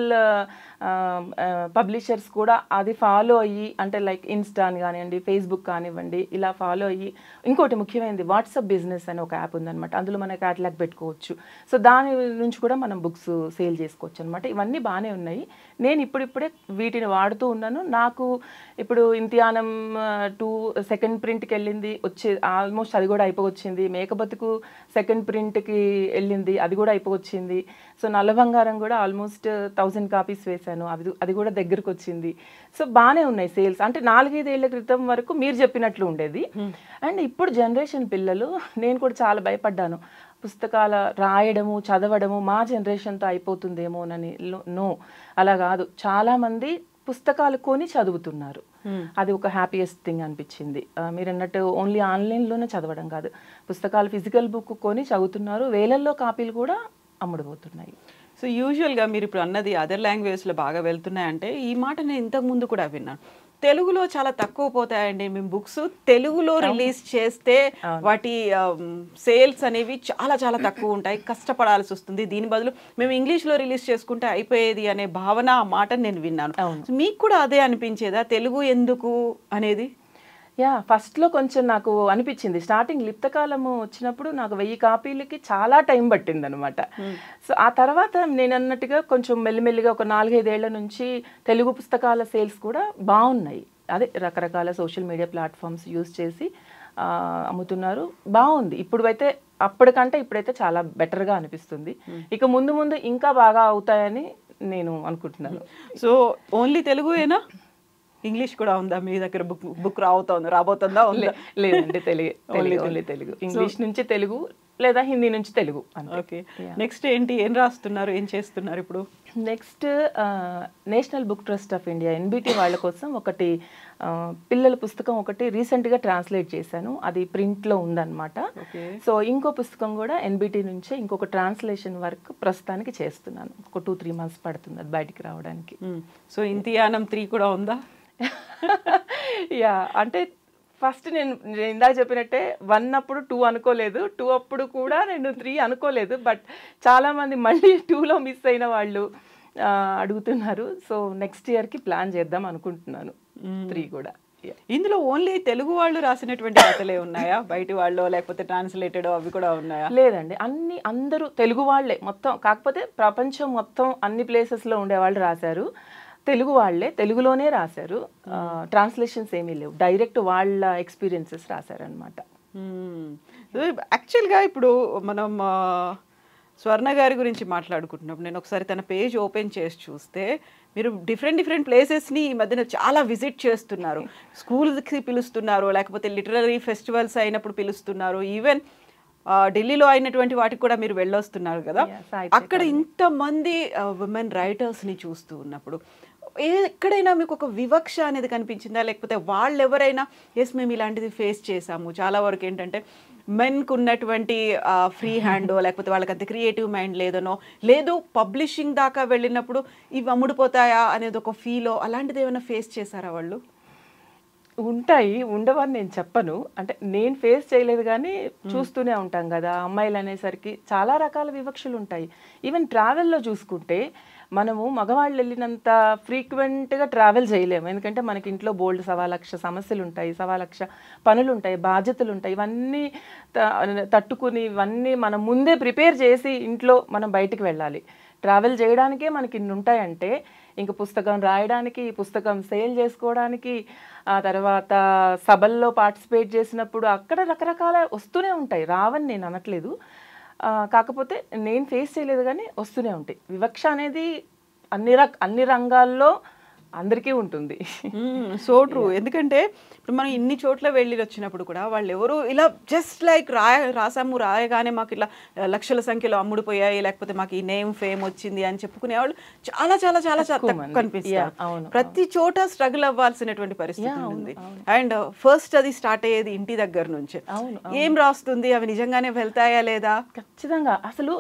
పబ్లిషర్స్ కూడా అది ఫాలో అయ్యి, అంటే లైక్ ఇన్స్టాని కానివ్వండి, ఫేస్బుక్ కానివ్వండి, ఇలా ఫాలో అయ్యి, ఇంకోటి ముఖ్యమైనది వాట్సాప్ బిజినెస్ అని ఒక యాప్ ఉందన్నమాట. అందులో మన క్యాటలాగ్ పెట్టుకోవచ్చు. సో దాని నుంచి కూడా మనం బుక్స్ సేల్ చేసుకోవచ్చు అనమాట. ఇవన్నీ బాగానే ఉన్నాయి. నేను ఇప్పుడిప్పుడే వీటిని వాడుతూ ఉన్నాను. నాకు ఇప్పుడు ఇంతియానం 2 సెకండ్ ప్రింట్కి వెళ్ళింది, ఆల్మోస్ట్ అది కూడా అయిపోవచ్చింది. మేకబతుకు సెకండ్ ప్రింట్కి వెళ్ళింది, అది కూడా అయిపోవచ్చింది. సో నల్ల బంగారం కూడా ఆల్మోస్ట్ 1000 కాపీస్ వేశాను, అది కూడా దగ్గరకు వచ్చింది. సో బాగానే ఉన్నాయి సేల్స్. అంటే 4-5 ఏళ్ల క్రితం వరకు మీరు చెప్పినట్లు ఉండేది. అండ్ ఇప్పుడు జనరేషన్ పిల్లలు, నేను కూడా చాలా భయపడ్డాను, పుస్తకాల రాయడము, చదవడము మా జనరేషన్తో అయిపోతుందేమోనని. నో, అలా కాదు. చాలామంది పుస్తకాలు కొని చదువుతున్నారు. అది ఒక హ్యాపీయెస్ట్ థింగ్ అనిపించింది. మీరు అన్నట్టు ఓన్లీ ఆన్లైన్లోనే చదవడం కాదు, పుస్తకాలు ఫిజికల్ బుక్ కొని చదువుతున్నారు. వేలల్లో కాపీలు కూడా అమ్ముడుపోతున్నాయి. సో యూజువల్గా మీరు ఇప్పుడు అన్నది అదర్ లాంగ్వేజ్లో బాగా వెళ్తున్నాయంటే, ఈ మాట నేను ఇంతకుముందు కూడా విన్నాను, తెలుగులో చాలా తక్కువ పోతాయండి మేము బుక్స్, తెలుగులో రిలీజ్ చేస్తే వాటి సేల్స్ అనేవి చాలా చాలా తక్కువ ఉంటాయి, కష్టపడాల్సి వస్తుంది, దీని బదులు మేము ఇంగ్లీష్లో రిలీజ్ చేసుకుంటే అయిపోయేది అనే భావన, ఆ మాట నేను విన్నాను. మీకు కూడా అదే అనిపించేదా, తెలుగు ఎందుకు అనేది? ఫస్ట్లో కొంచెం నాకు అనిపించింది. స్టార్టింగ్ లిప్తకాలము వచ్చినప్పుడు నాకు 1000 కాపీలకి చాలా టైం పట్టింది అనమాట. సో ఆ తర్వాత నేను అన్నట్టుగా కొంచెం మెల్లిమెల్లిగా ఒక 4-5 ఏళ్ల నుంచి తెలుగు పుస్తకాల సేల్స్ కూడా బాగున్నాయి. అదే రకరకాల సోషల్ మీడియా ప్లాట్ఫామ్స్ యూజ్ చేసి అమ్ముతున్నారు, బాగుంది. అయితే అప్పటికంటే ఇప్పుడైతే చాలా బెటర్గా అనిపిస్తుంది. ఇక ముందు ముందు ఇంకా బాగా అవుతాయని నేను అనుకుంటున్నాను. సో ఓన్లీ తెలుగుయేనా, ఇంగ్లీష్ కూడా ఉందా మీ దగ్గర? బుక్ రాబోతుందా? లేదండి, ఓన్లీ తెలుగు. ఇంగ్లీష్ నుంచి తెలుగు లేదా హిందీ నుంచి తెలుగు. ఓకే. నెక్స్ట్ ఏం రాస్తున్నారు, ఏం చేస్తున్నారు ఇప్పుడు? Next national book trust of India, NBT వాళ్ళ కోసం ఒకటి పిల్లల పుస్తకం ఒకటి రీసెంట్గా ట్రాన్స్లేట్ చేశాను, అది ప్రింట్లో ఉందన్నమాట. సో ఇంకో పుస్తకం కూడా NBT నుంచే ఇంకొక ట్రాన్స్లేషన్ వర్క్ ప్రస్తుతానికి చేస్తున్నాను. ఒక 2-3 మంత్స్ పడుతుంది అది బయటికి రావడానికి. సో ఇంతియానం 3 కూడా ఉందా? అంటే ఫస్ట్ నేను ఇందాక చెప్పినట్టే 1 అప్పుడు 2 అనుకోలేదు, 2 అప్పుడు కూడా నేను 3 అనుకోలేదు. బట్ చాలామంది మళ్ళీ 2లో మిస్ అయిన వాళ్ళు అడుగుతున్నారు. సో నెక్స్ట్ ఇయర్కి ప్లాన్ చేద్దాం అనుకుంటున్నాను 3 కూడా. ఇందులో ఓన్లీ తెలుగు వాళ్ళు రాసినటువంటి కథలే ఉన్నాయా, బయట వాళ్ళు లేకపోతే ట్రాన్స్లేటెడ్ అవి కూడా ఉన్నాయా? లేదండి, అందరూ తెలుగు వాళ్ళే మొత్తం. కాకపోతే ప్రపంచం మొత్తం అన్ని ప్లేసెస్లో ఉండేవాళ్ళు రాశారు, తెలుగు వాళ్ళే, తెలుగులోనే రాశారు. ట్రాన్స్లేషన్స్ ఏమీ లేవు, డైరెక్ట్ వాళ్ళ ఎక్స్పీరియన్సెస్ రాశారనమాట. యాక్చువల్గా ఇప్పుడు మనం స్వర్ణ గారి గురించి మాట్లాడుకుంటున్నప్పుడు నేను ఒకసారి తన పేజ్ ఓపెన్ చేసి చూస్తే మీరు డిఫరెంట్ ప్లేసెస్ని ఈ మధ్యన చాలా విజిట్ చేస్తున్నారు. స్కూల్స్కి పిలుస్తున్నారు, లేకపోతే లిటరరీ ఫెస్టివల్స్ అయినప్పుడు పిలుస్తున్నారు, ఈవెన్ ఢిల్లీలో అయినటువంటి వాటికి కూడా మీరు వెళ్ళొస్తున్నారు కదా. అక్కడ ఇంతమంది విమెన్ రైటర్స్ని చూస్తూ ఉన్నప్పుడు ఎక్కడైనా మీకు ఒక వివక్ష అనేది కనిపించిందా? లేకపోతే వాళ్ళు ఎవరైనా ఎస్ మేము ఇలాంటిది ఫేస్ చేసాము, చాలా వరకు ఏంటంటే మెన్కు ఉన్నటువంటి ఫ్రీ హ్యాండో లేకపోతే వాళ్ళకి అంత క్రియేటివ్ మైండ్ లేదనో, లేదు పబ్లిషింగ్ దాకా వెళ్ళినప్పుడు ఇవి అమ్ముడుపోతాయా అనేది ఒక ఫీలో, అలాంటిది ఏమైనా ఫేస్ చేశారా వాళ్ళు? ఉంటాయి, ఉండవని నేను చెప్పను. అంటే నేను ఫేస్ చేయలేదు కానీ చూస్తూనే ఉంటాం కదా, అమ్మాయిలు అనేసరికి చాలా రకాల వివక్షలు ఉంటాయి. ఈవెన్ ట్రావెల్లో చూసుకుంటే మనము మగవాళ్ళు వెళ్ళినంత ఫ్రీక్వెంట్గా ట్రావెల్ చేయలేము. ఎందుకంటే మనకి ఇంట్లో బోల్డ్ 1,00,000 సమస్యలు ఉంటాయి, 1,00,000 పనులు ఉంటాయి, బాధ్యతలు ఉంటాయి. ఇవన్నీ తట్టుకుని ఇవన్నీ మనం ముందే ప్రిపేర్ చేసి ఇంట్లో మనం బయటికి వెళ్ళాలి. ట్రావెల్ చేయడానికే మనకి ఇన్ని ఉంటాయంటే ఇంక పుస్తకం రాయడానికి, పుస్తకం సేల్ చేసుకోవడానికి, ఆ తర్వాత సభల్లో పార్టిసిపేట్ చేసినప్పుడు అక్కడ రకరకాల వస్తూనే ఉంటాయి. రావని నేను అనట్లేదు, కాకపోతే నేను ఫేస్ చేయలేదు కానీ వస్తూనే ఉంటాయి. వివక్ష అనేది అన్ని రంగాల్లో అందరికీ ఉంటుంది. So true. ఎందుకంటే ఇప్పుడు మనం ఇన్ని చోట్ల వెళ్ళి వచ్చినప్పుడు కూడా వాళ్ళు ఎవరు ఇలా జస్ట్ లైక్ రాసాము, రాయగానే మాకు ఇలా లక్షల సంఖ్యలో అమ్ముడుపోయాయి, లేకపోతే మాకు ఈ నేమ్ ఫేమ్ వచ్చింది అని చెప్పుకునే వాళ్ళు చాలా చాలా చాలా కనిపిస్తారు. ప్రతి చోట స్ట్రగుల్ అవ్వాల్సినటువంటి పరిస్థితి ఉంది. అండ్ ఫస్ట్ అది స్టార్ట్ అయ్యేది ఇంటి దగ్గర నుంచి. ఏం రాస్తుంది, అవి నిజంగానే వెళ్తాయా లేదా? ఖచ్చితంగా. అసలు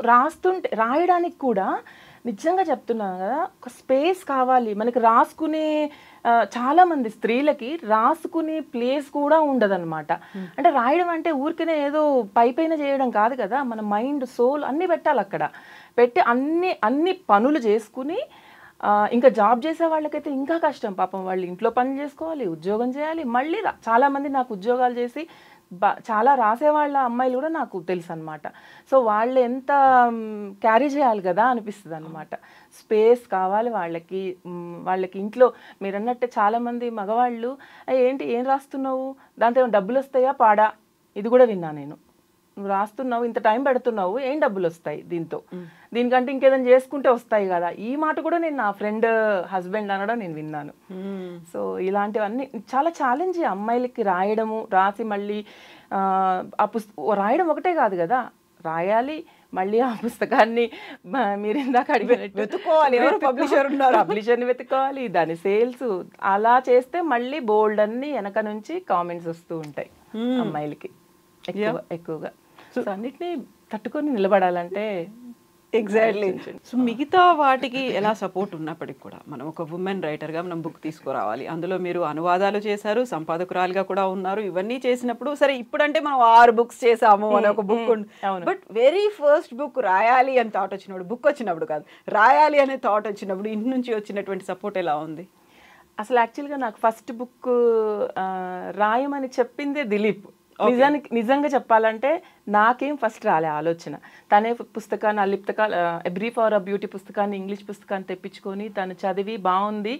రాయడానికి కూడా నిజంగా చెప్తున్నాను కదా, ఒక స్పేస్ కావాలి మనకి. రాసుకునే చాలామంది స్త్రీలకి రాసుకునే ప్లేస్ కూడా ఉండదన్నమాట. అంటే రాయడం అంటే ఊరికనే ఏదో పైపైన చేయడం కాదు కదా, మన మైండ్ సోల్ అన్నీ పెట్టాలి అక్కడ. పెట్టి అన్ని పనులు చేసుకుని, ఇంకా జాబ్ చేసే వాళ్ళకైతే ఇంకా కష్టం పాపం. వాళ్ళు ఇంట్లో పనులు చేసుకోవాలి, ఉద్యోగం చేయాలి, మళ్ళీ చాలామంది నాకు ఉద్యోగాలు చేసి చాలా రాసేవాళ్ళ అమ్మాయిలు కూడా నాకు తెలుసు అనమాట. సో వాళ్ళు ఎంత క్యారీ చేయాలి కదా అనిపిస్తుంది అనమాట. స్పేస్ కావాలి వాళ్ళకి ఇంట్లో. మీరు అన్నట్టే చాలామంది మగవాళ్ళు ఏంటి ఏం రాస్తున్నావు, దాంతో ఏమైనా డబ్బులు వస్తాయా పాడా, ఇది కూడా విన్నా నేను. నువ్వు రాస్తున్నావు, ఇంత టైం పెడుతున్నావు, ఏం డబ్బులు వస్తాయి దీనికంటే ఇంకేదైనా చేసుకుంటే వస్తాయి కదా. ఈ మాట కూడా నేను నా ఫ్రెండ్ హస్బెండ్ అనడం నేను విన్నాను. సో ఇలాంటివన్నీ చాలా ఛాలెంజ్ అమ్మాయిలకి. రాసి మళ్ళీ రాయడం ఒకటే కాదు కదా, రాయాలి మళ్ళీ ఆ పుస్తకాన్ని మీరు ఇందాక అడిగినట్టు వెతుక్కోవాలి, ఎవరు పబ్లిషర్ ఉన్నారు, పబ్లిషర్ని వెతుక్కోవాలి, దాని సేల్స్. అలా చేస్తే మళ్ళీ బోల్డ్ అన్ని వెనక నుంచి కామెంట్స్ వస్తూ ఉంటాయి అమ్మాయిలకి ఎక్కువగా. సో అన్నిటినీ తట్టుకొని నిలబడాలంటే ఎగ్జాక్ట్లీ. సో మిగతా వాటికి ఎలా సపోర్ట్ ఉన్నప్పటికి కూడా మనం ఒక ఉమెన్ రైటర్గా మనం బుక్ తీసుకురావాలి. అందులో మీరు అనువాదాలు చేశారు, సంపాదకురాలుగా కూడా ఉన్నారు. ఇవన్నీ చేసినప్పుడు సరే ఇప్పుడంటే మనం 6 బుక్స్ చేసాము అని ఒక బుక్ ఉంది. బట్ వెరీ ఫస్ట్ బుక్ రాయాలి అని థాట్ వచ్చినప్పుడు, బుక్ వచ్చినప్పుడు కాదు, రాయాలి అనే థాట్ వచ్చినప్పుడు ఇంటి నుంచి వచ్చినటువంటి సపోర్ట్ ఎలా ఉంది? అసలు యాక్చువల్గా నాకు ఫస్ట్ బుక్ రాయమని చెప్పిందే దిలీప్. నిజంగా చెప్పాలంటే నాకేం ఫస్ట్ రాలే ఆలోచన. తనే పుస్తకాన్ని a brief hour of beauty పుస్తకాన్ని, ఇంగ్లీష్ పుస్తకాన్ని తెప్పించుకొని తను చదివి బాగుంది,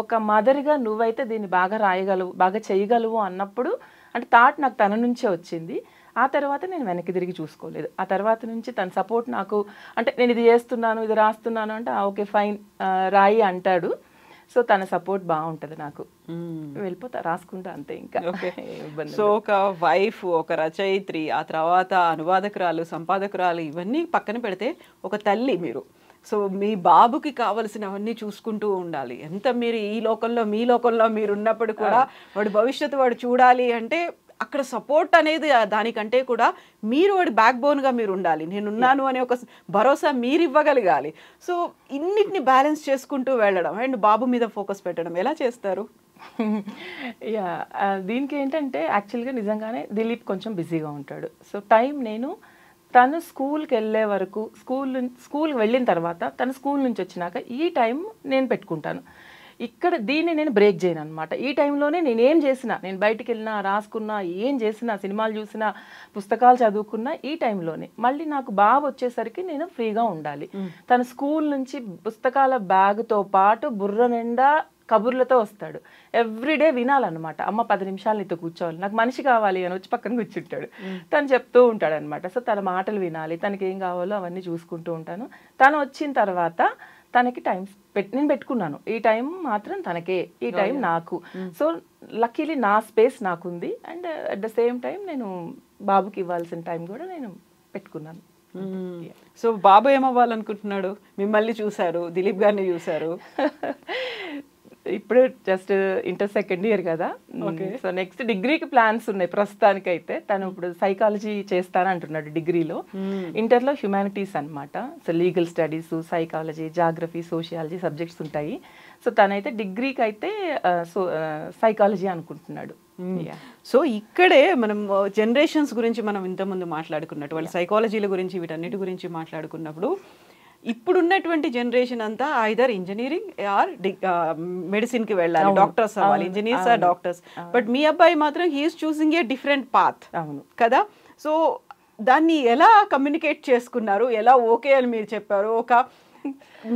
ఒక మదర్గా నువ్వైతే దీన్ని బాగా రాయగలవు, బాగా చేయగలవు అన్నప్పుడు అంటే థాట్ నాకు తన నుంచే వచ్చింది. ఆ తర్వాత నేను వెనక్కి తిరిగి చూసుకోలేదు. ఆ తర్వాత నుంచి తన సపోర్ట్ నాకు, అంటే నేను ఇది చేస్తున్నాను, ఇది రాస్తున్నాను అంటే ఓకే ఫైన్ రాయి అంటాడు. సో తన సపోర్ట్ బాగుంటుంది నాకు, వెళ్ళిపోతా రాసుకుంటా అంతే. ఇంకా సో ఒక వైఫ్, ఒక రచయిత్రి, ఆ తర్వాత అనువాదకురాలు, సంపాదకురాలు, ఇవన్నీ పక్కన పెడితే ఒక తల్లి మీరు. సో మీ బాబుకి కావలసినవన్నీ చూసుకుంటూ ఉండాలి. ఎంత మీరు ఈ లోకంలో మీ లోకంలో మీరు ఉన్నప్పుడు కూడా వాడి భవిష్యత్తు వాడు చూడాలి అంటే అక్కడ సపోర్ట్ అనేది దానికంటే కూడా మీరు వాడి బ్యాక్ బోన్గా మీరు ఉండాలి. నేనున్నాను అనే ఒక భరోసా మీరు ఇవ్వగలగాలి. సో ఇన్నిటిని బ్యాలెన్స్ చేసుకుంటూ వెళ్ళడం అండ్ బాబు మీద ఫోకస్ పెట్టడం ఎలా చేస్తారు? దీనికి ఏంటంటే యాక్చువల్గా నిజంగానే దిలీప్ కొంచెం బిజీగా ఉంటాడు. సో తను స్కూల్కి వెళ్ళే వరకు, స్కూల్కి వెళ్ళిన తర్వాత తను స్కూల్ నుంచి వచ్చినాక ఈ టైం నేను పెట్టుకుంటాను. దీన్ని నేను బ్రేక్ చేయను అనమాట. ఈ టైంలోనే నేనేం చేసినా, నేను బయటికి వెళ్ళినా, రాసుకున్నా, ఏం చేసినా, సినిమాలు చూసినా, పుస్తకాలు చదువుకున్నా ఈ టైంలోనే. మళ్ళీ నాకు బాబు వచ్చేసరికి నేను ఫ్రీగా ఉండాలి. తన స్కూల్ నుంచి పుస్తకాల బ్యాగ్తో పాటు బుర్ర నిండా కబుర్లతో వస్తాడు. ఎవ్రీడే వినాలన్నమాట. అమ్మ 10 నిమిషాలు నీతో కూర్చోవాలి, నాకు మనిషి కావాలి అని వచ్చి పక్కన కూర్చుంటాడు. తను చెప్తూ ఉంటాడు అనమాట. సో తన మాటలు వినాలి, తనకి ఏం కావాలో అవన్నీ చూసుకుంటూ ఉంటాను. తను వచ్చిన తర్వాత తనకి టైం నేను పెట్టుకున్నాను. ఈ టైం మాత్రం తనకే, ఈ టైం నాకు. సో లక్కీలీ నా స్పేస్ నాకుంది. And at the same time నేను బాబుకి ఇవ్వాల్సిన టైం కూడా నేను పెట్టుకున్నాను. సో బాబు ఏమవ్వాలనుకుంటున్నాడు? మిమ్మల్ని చూశారు, దిలీప్ గారిని చూశారు. ఇప్పుడు జస్ట్ ఇంటర్ సెకండ్ ఇయర్ కదా. సో నెక్స్ట్ డిగ్రీకి ప్లాన్స్ ఉన్నాయి ప్రస్తుతానికి. అయితే తను ఇప్పుడు సైకాలజీ చేస్తానంటున్నాడు డిగ్రీలో. ఇంటర్లో హ్యుమానిటీస్ అనమాట. So legal studies, psychology, geography, sociology subjects ఉంటాయి. సో తనైతే డిగ్రీకి అయితే సైకాలజీ అనుకుంటున్నాడు. సో ఇక్కడే మనం జనరేషన్స్ గురించి మనం ఇంతకుముందు మాట్లాడుకున్నట్టు వాళ్ళ సైకాలజీల గురించి వీటన్నిటి గురించి మాట్లాడుకున్నప్పుడు ఇప్పుడున్నటువంటి జనరేషన్ అంతా ఐదర్ ఇంజనీరింగ్ ఆర్ మెడిసిన్కి వెళ్ళాలి, డాక్టర్స్ అవ్వాలి, ఇంజనీర్స్ ఆర్ డాక్టర్స్. బట్ మీ అబ్బాయి మాత్రం he's choosing a different path కదా. సో దాన్ని ఎలా కమ్యూనికేట్ చేసుకున్నారు, ఎలా ఓకే అని మీరు చెప్పారు?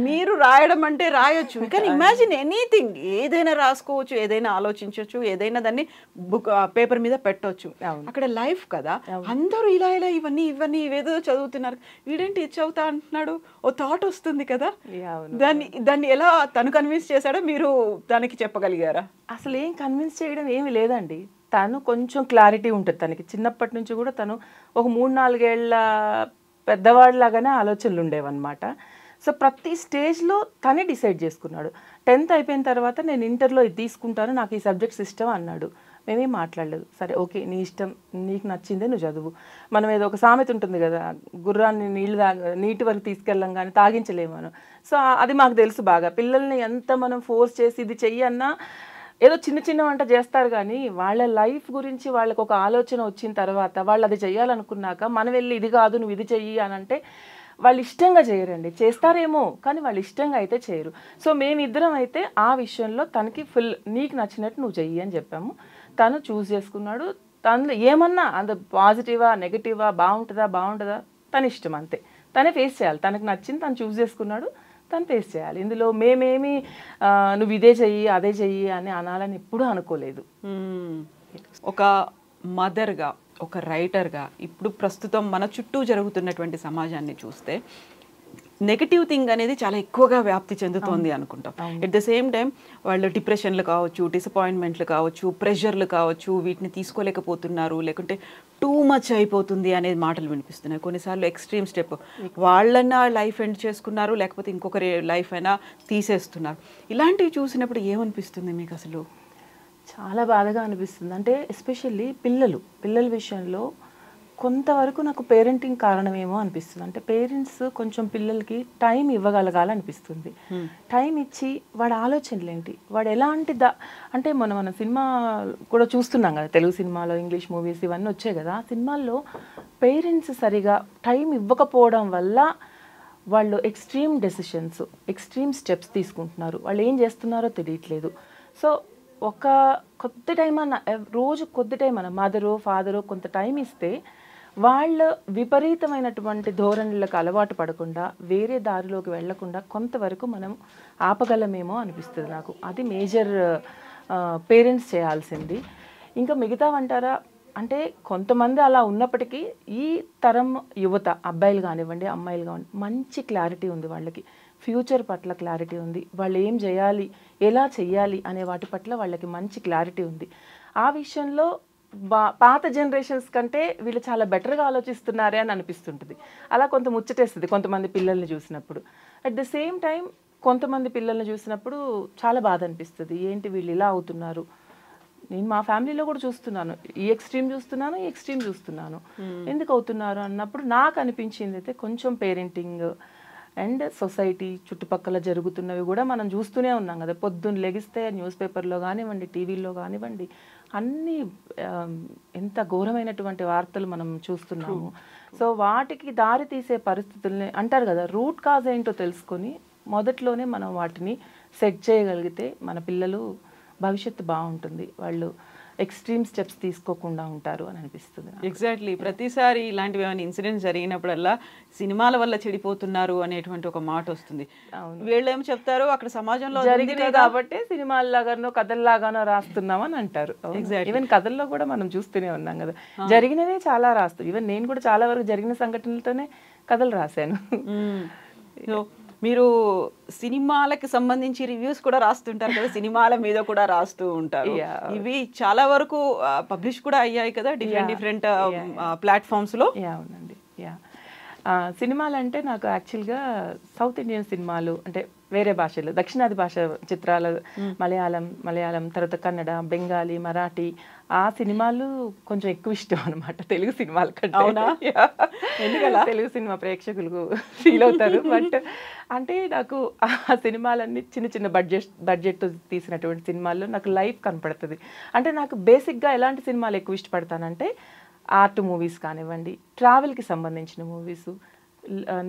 మీరు రాయడం అంటే రాయొచ్చు, కానీ ఇమాజిన్ ఎనీథింగ్, ఏదైనా రాసుకోవచ్చు, ఏదైనా ఆలోచించవచ్చు, ఏదైనా దాన్ని బుక్ పేపర్ మీద పెట్టవచ్చు. అక్కడ లైఫ్ కదా, అందరూ ఇలా ఇలా ఇవన్నీ ఇవేదో చదువుతున్నారు, వీడేంటి చదువుతా అంటున్నాడు, ఓ థాట్ వస్తుంది కదా. దాన్ని ఎలా తను కన్విన్స్ చేశాడో మీరు దానికి చెప్పగలిగారా? అసలు ఏం కన్విన్స్ చేయడం ఏమి లేదండి. తను కొంచెం క్లారిటీ ఉంటుంది తనకి. చిన్నప్పటి నుంచి కూడా తను ఒక 3-4 ఏళ్ల పెద్దవాడిలాగానే ఆలోచనలు ఉండేవన్నమాట. సో ప్రతి స్టేజ్లో తనే డిసైడ్ చేసుకున్నాడు. 10th అయిపోయిన తర్వాత నేను ఇంటర్లో ఇది తీసుకుంటాను, నాకు ఈ సబ్జెక్ట్స్ ఇష్టం అన్నాడు. మేమేం మాట్లాడలేదు. సరే ఓకే నీ ఇష్టం, నీకు నచ్చిందే నువ్వు చదువు. మనం ఏదో ఒక సామెత ఉంటుంది కదా, గుర్రాన్ని నీటి వరకు తీసుకెళ్ళం కానీ తాగించలేమను. సో అది మాకు తెలుసు బాగా. పిల్లల్ని ఎంత మనం ఫోర్స్ చేసి ఇది చెయ్యన్నా ఏదో చిన్న వంట చేస్తారు, కానీ వాళ్ళ లైఫ్ గురించి వాళ్ళకి ఒక ఆలోచన వచ్చిన తర్వాత వాళ్ళు అది చెయ్యాలనుకున్నాక మనం వెళ్ళి ఇది కాదు నువ్వు ఇది చెయ్యి అని అంటే వాళ్ళు ఇష్టంగా చేయరండి. చేస్తారేమో కానీ వాళ్ళు ఇష్టంగా అయితే చేయరు. సో మేమిద్దరం అయితే ఆ విషయంలో తనకి ఫుల్ నీకు నచ్చినట్టు నువ్వు చెయ్యి అని చెప్పాము. తను చూస్ చేసుకున్నాడు. తను ఏమన్నా అంత పాజిటివా నెగటివా బాగుంటుందా తన ఇష్టం అంతే. తనే ఫేస్ చేయాలి. తనకు నచ్చింది తను చూస్ చేసుకున్నాడు, తను ఫేస్ చేయాలి. ఇందులో మేమేమి నువ్వు ఇదే చెయ్యి అదే చెయ్యి అని అనాలని ఎప్పుడూ అనుకోలేదు. ఒక మదర్గా, ఒక రైటర్గా ఇప్పుడు ప్రస్తుతం మన చుట్టూ జరుగుతున్నటువంటి సమాజాన్ని చూస్తే నెగటివ్ థింగ్ అనేది చాలా ఎక్కువగా వ్యాప్తి చెందుతోంది అనుకుంటాం. ఎట్ ద సేమ్ టైం వాళ్ళు డిప్రెషన్లు కావచ్చు, డిసప్పాయింట్మెంట్లు కావచ్చు, ప్రెషర్లు కావచ్చు, వీటిని తీసుకోలేకపోతున్నారు, లేకుంటే టూ మచ్ అయిపోతుంది అనేది మాటలు వినిపిస్తున్నాయి. కొన్నిసార్లు ఎక్స్ట్రీమ్ స్టెప్, వాళ్ళన్నా లైఫ్ ఎండ్ చేసుకున్నారు, లేకపోతే ఇంకొకరి లైఫ్ అయినా తీసేస్తున్నారు. ఇలాంటివి చూసినప్పుడు ఏమనిపిస్తుంది మీకు? అసలు చాలా బాధగా అనిపిస్తుంది. అంటే ఎస్పెషల్లీ పిల్లల విషయంలో కొంతవరకు నాకు పేరెంటింగ్ కారణమేమో అనిపిస్తుంది. అంటే పేరెంట్స్ కొంచెం పిల్లలకి టైం ఇవ్వగలగాలనిపిస్తుంది. టైం ఇచ్చి వాడి ఆలోచనలు ఏంటి, వాడు ఎలాంటి అంటే మన సినిమా కూడా చూస్తున్నాం కదా, తెలుగు సినిమాలో ఇంగ్లీష్ మూవీస్ ఇవన్నీ వచ్చాయి కదా. ఆ సినిమాల్లో పేరెంట్స్ సరిగా టైం ఇవ్వకపోవడం వల్ల వాళ్ళు ఎక్స్ట్రీమ్ డెసిషన్స్, ఎక్స్ట్రీమ్ స్టెప్స్ తీసుకుంటున్నారు. వాళ్ళు ఏం చేస్తున్నారో తెలియట్లేదు. సో ఒక కొద్ది టైం అన్న, రోజు కొద్ది టైం అన్న మదరు ఫాదరు కొంత టైం ఇస్తే వాళ్ళ విపరీతమైనటువంటి ధోరణులకు అలవాటు పడకుండా వేరే దారిలోకి వెళ్లకుండా కొంతవరకు మనం ఆపగలమేమో అనిపిస్తుంది నాకు. అది మేజర్ పేరెంట్స్ చేయాల్సింది. ఇంకా మిగతావంటారా అంటే కొంతమంది అలా ఉన్నప్పటికీ ఈ తరం యువత, అబ్బాయిలు కానివ్వండి అమ్మాయిలు కానివ్వండి, మంచి క్లారిటీ ఉంది వాళ్ళకి. ఫ్యూచర్ పట్ల క్లారిటీ ఉంది. వాళ్ళు ఏం చేయాలి, ఎలా చెయ్యాలి అనే వాటి పట్ల వాళ్ళకి మంచి క్లారిటీ ఉంది. ఆ విషయంలో పాత జనరేషన్స్ కంటే వీళ్ళు చాలా బెటర్గా ఆలోచిస్తున్నారే అని అనిపిస్తుంటుంది. అలా కొంత ముచ్చటేస్తుంది కొంతమంది పిల్లల్ని చూసినప్పుడు. అట్ ద సేమ్ టైం కొంతమంది పిల్లల్ని చూసినప్పుడు చాలా బాధ అనిపిస్తుంది. ఏంటి వీళ్ళు ఇలా అవుతున్నారు. నేను మా ఫ్యామిలీలో కూడా చూస్తున్నాను, ఈ ఎక్స్ట్రీమ్ చూస్తున్నాను, ఈ ఎక్స్ట్రీమ్ చూస్తున్నాను. ఎందుకు అవుతున్నారు అన్నప్పుడు నాకు అనిపించింది అయితే కొంచెం పేరెంటింగ్ అండ్ సొసైటీ చుట్టుపక్కల జరుగుతున్నవి కూడా మనం చూస్తూనే ఉన్నాం కదా. పొద్దున్న లెగిస్తే న్యూస్ పేపర్లో కానివ్వండి, టీవీలో కానివ్వండి, అన్నీ ఎంత ఘోరమైనటువంటి వార్తలు మనం చూస్తున్నాము. సో వాటికి దారి తీసే పరిస్థితుల్ని అంటారు కదా, రూట్ కాజ్ ఏంటో తెలుసుకొని మొదట్లోనే మనం వాటిని సెట్ చేయగలిగితే మన పిల్లలు భవిష్యత్తు బాగుంటుంది, వాళ్ళు ఎక్స్ట్రీమ్ స్టెప్స్ తీసుకోకుండా ఉంటారు అని అనిపిస్తుంది. ఎగ్జాక్ట్లీ. ప్రతిసారి ఇలాంటివి ఏమైనా ఇన్సిడెంట్స్ జరిగినప్పుడల్లా సినిమాల వల్ల చెడిపోతున్నారు అనేటువంటి ఒక మాట వస్తుంది. వీళ్ళు ఏం చెప్తారు, అక్కడ సమాజంలో జరిగినాయి కాబట్టి సినిమాల్లాగానో కథల్లాగానో రాస్తున్నామని అంటారు. ఈవెన్ కథల్లో కూడా మనం చూస్తూనే ఉన్నాం కదా, జరిగినవే చాలా రాస్తాం. ఈవెన్ నేను కూడా చాలా వరకు జరిగిన సంఘటనలతోనే కథలు రాశాను. మీరు సినిమాలకు సంబంధించి రివ్యూస్ కూడా రాస్తుంటారు కదా, సినిమాల మీద కూడా రాస్తూ ఉంటారు. ఇవి చాలా వరకు పబ్లిష్ కూడా అయ్యాయి కదా డిఫరెంట్ ప్లాట్ఫామ్స్ లో. అవునండి. సినిమాలు అంటే నాకు యాక్చువల్గా సౌత్ ఇండియన్ సినిమాలు అంటే వేరే భాషలు, దక్షిణాది భాష చిత్రాలు, మలయాళం, తర్వాత కన్నడ, బెంగాలీ, మరాఠీ, ఆ సినిమాలు కొంచెం ఎక్కువ ఇష్టం అనమాట తెలుగు సినిమాల కంటే. అవునా? ఎందుకలా? తెలుగు సినిమా ప్రేక్షకులు ఫీల్ అవుతారు. బట్ అంటే నాకు ఆ సినిమాలన్నీ చిన్న చిన్న బడ్జెట్ తీసినటువంటి సినిమాల్లో నాకు లైఫ్ కనపడుతుంది. అంటే నాకు బేసిక్గా ఎలాంటి సినిమాలు ఎక్కువ ఇష్టపడతానంటే ఆర్ట్ మూవీస్ కానివ్వండి, ట్రావెల్కి సంబంధించిన మూవీస్,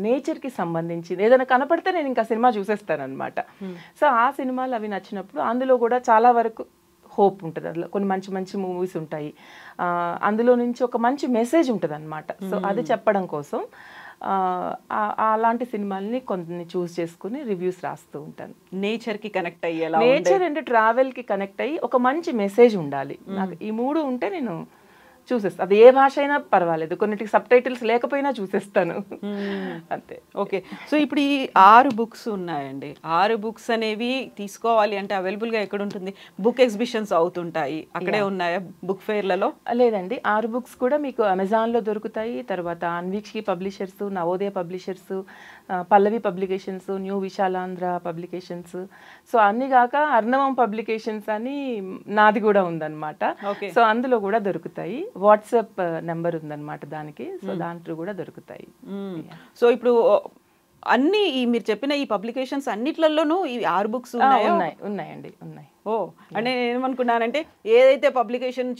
నేచర్కి సంబంధించింది ఏదైనా కనపడితే నేను ఇంకా సినిమా చూసేస్తాను అనమాట. సో ఆ సినిమాలు అవి నచ్చినప్పుడు అందులో కూడా చాలా వరకు హోప్ ఉంటుంది, అందులో కొన్ని మంచి మంచి మూవీస్ ఉంటాయి, అందులో నుంచి ఒక మంచి మెసేజ్ ఉంటుంది అనమాట. సో అది చెప్పడం కోసం అలాంటి సినిమాల్ని కొన్ని చూస్ చేసుకుని రివ్యూస్ రాస్తూ ఉంటాను. నేచర్కి కనెక్ట్ అయ్యేలా, నేచర్ అండ్ ట్రావెల్కి కనెక్ట్ అయ్యి ఒక మంచి మెసేజ్ ఉండాలి, నాకు ఈ 3 ఉంటే నేను చూసేస్తాను. అది ఏ భాష అయినా పర్వాలేదు, కొన్నిటికి సబ్ టైటిల్స్ లేకపోయినా చూసేస్తాను అంతే. ఓకే, సో ఇప్పుడు ఈ 6 బుక్స్ ఉన్నాయండి. 6 బుక్స్ అనేవి తీసుకోవాలి అంటే అవైలబుల్గా ఎక్కడ ఉంటుంది? బుక్ ఎగ్జిబిషన్స్ అవుతుంటాయి, అక్కడే ఉన్నాయా బుక్ ఫెయిర్లలో? లేదండి, 6 బుక్స్ కూడా మీకు అమెజాన్లో దొరుకుతాయి. తర్వాత Anvikshi publishers, Navodaya publishers, Pallavi publications, new Visalaandhra publications, so అన్ని కాక అర్ణవం పబ్లికేషన్స్ అని నాది కూడా ఉందన్నమాట. సో అందులో కూడా దొరుకుతాయి. వాట్సాప్ నెంబర్ ఉందన్నమాట దానికి, సో దాంట్లో కూడా దొరుకుతాయి. సో ఇప్పుడు అన్ని మీరు చెప్పిన ఈ పబ్లికేషన్స్ అన్నిట్లలోనూ ఈ 6 బుక్స్ ఉన్నాయండి, ఉన్నాయి. ఓ, అంటే నేను ఏమనుకున్నానంటే ఏదైతే పబ్లికేషన్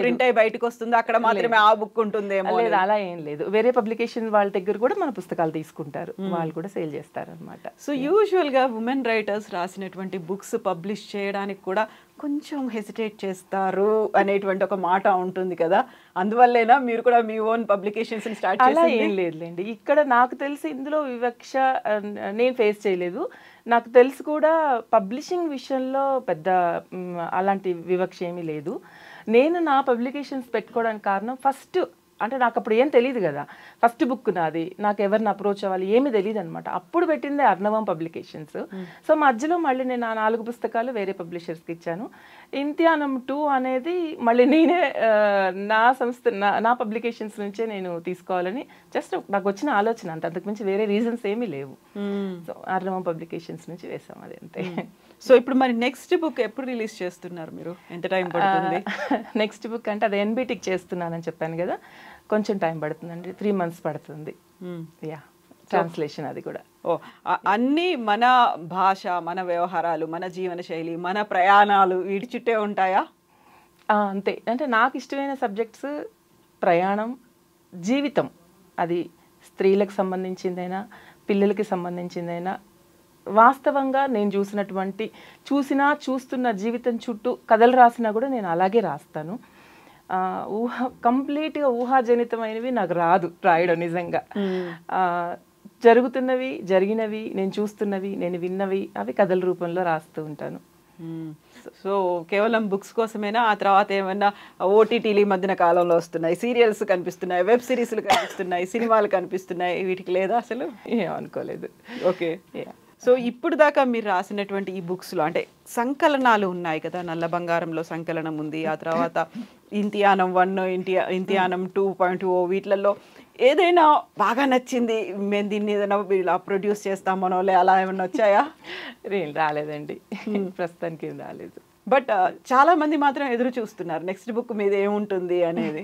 ప్రింట్ అయ్యి బయటకు వస్తుందో అక్కడ మాత్రమే ఆ బుక్ ఉంటుందేమో. లేదు, అలా ఏం లేదు. వేరే పబ్లికేషన్ వాళ్ళ దగ్గర కూడా మన పుస్తకాలు తీసుకుంటారు, వాళ్ళు కూడా సేల్ చేస్తారు అనమాట. సో యూజువల్గా ఉమెన్ రైటర్స్ రాసినటువంటి బుక్స్ పబ్లిష్ చేయడానికి కూడా కొంచెం హెసిటేట్ చేస్తారు అనేటువంటి ఒక మాట ఉంటుంది కదా, అందువల్లేనా మీరు కూడా మీ ఓన్ పబ్లికేషన్స్ స్టార్ట్ చేసి? అలా ఏం లేదులేండి, ఇక్కడ నాకు తెలిసి ఇందులో వివక్ష నేను ఫేస్ చేయలేదు. నాకు తెలిసి కూడా పబ్లిషింగ్ విషయంలో పెద్ద అలాంటి వివక్ష ఏమీ లేదు. నేను నా పబ్లికేషన్స్ పెట్టుకోవడానికి కారణం, ఫస్ట్ అంటే నాకు అప్పుడు ఏం తెలియదు కదా, ఫస్ట్ బుక్ నాది, నాకు ఎవరిని అప్రోచ్ అవ్వాలి ఏమీ తెలియదు అనమాట. అప్పుడు పెట్టిందే అర్ణవం పబ్లికేషన్స్. సో మధ్యలో మళ్ళీ నేను ఆ 4 పుస్తకాలు వేరే పబ్లిషర్స్కి ఇచ్చాను. ఇంతియానం 2 అనేది మళ్ళీ నేనే నా సంస్థ నా పబ్లికేషన్స్ నుంచే నేను తీసుకోవాలని జస్ట్ నాకు వచ్చిన ఆలోచన, అంత అంతకుమించి వేరే రీజన్స్ ఏమీ లేవు. సో అర్ణవం పబ్లికేషన్స్ నుంచి వేసాం, అది అంతే. సో ఇప్పుడు మరి నెక్స్ట్ బుక్ ఎప్పుడు రిలీజ్ చేస్తున్నారు మీరు? ఎంత టైం పడుతుంది? నెక్స్ట్ బుక్ అంటే అది ఎన్బిటికి చేస్తున్నానని చెప్పాను కదా, కొంచెం టైం పడుతుందండి, 3 months పడుతుంది. యా, ట్రాన్స్లేషన్ అది కూడా. ఓ, అన్నీ మన భాష, మన వ్యవహారాలు, మన జీవన శైలి, మన ప్రయాణాలు వీటి చుట్టే ఉంటాయా? అంతే. అంటే నాకు ఇష్టమైన సబ్జెక్ట్స్ ప్రయాణం, జీవితం, అది స్త్రీలకు సంబంధించిందైనా పిల్లలకి సంబంధించిందైనా, వాస్తవంగా నేను చూస్తున్న జీవితం చుట్టూ కథలు రాసినా కూడా నేను అలాగే రాస్తాను. కంప్లీట్గా ఊహాజనితమైనవి నాకు రాదు రాయడం నిజంగా. జరుగుతున్నవి, జరిగినవి, నేను చూస్తున్నవి, నేను విన్నవి, అవి కథల రూపంలో రాస్తూ ఉంటాను. సో కేవలం బుక్స్ కోసమేనా? ఆ తర్వాత ఏమన్నా ఓటీటీలు ఈ మధ్యన కాలంలో వస్తున్నాయి, సీరియల్స్ కనిపిస్తున్నాయి, వెబ్ సిరీస్లు కనిపిస్తున్నాయి, సినిమాలు కనిపిస్తున్నాయి, వీటికి లేదా అసలు? ఏమనుకోలేదు. ఓకే. సో ఇప్పుడు దాకా మీరు రాసినటువంటి ఈ బుక్స్లో అంటే సంకలనాలు ఉన్నాయి కదా, నల్ల బంగారంలో సంకలనం ఉంది, ఆ తర్వాత ఇంతియానం 1, ఇంతియానం 2.0, వీటిలలో ఏదైనా బాగా నచ్చింది, మేము దీన్ని ఏదైనా ఇలా ప్రొడ్యూస్ చేస్తామనో అలా ఏమన్నా వచ్చాయా? ఏం రాలేదండి, ప్రస్తుతానికి ఏం రాలేదు. బట్ చాలా మంది మాత్రం ఎదురు చూస్తున్నారు నెక్స్ట్ బుక్ మీద ఏముంటుంది అనేది.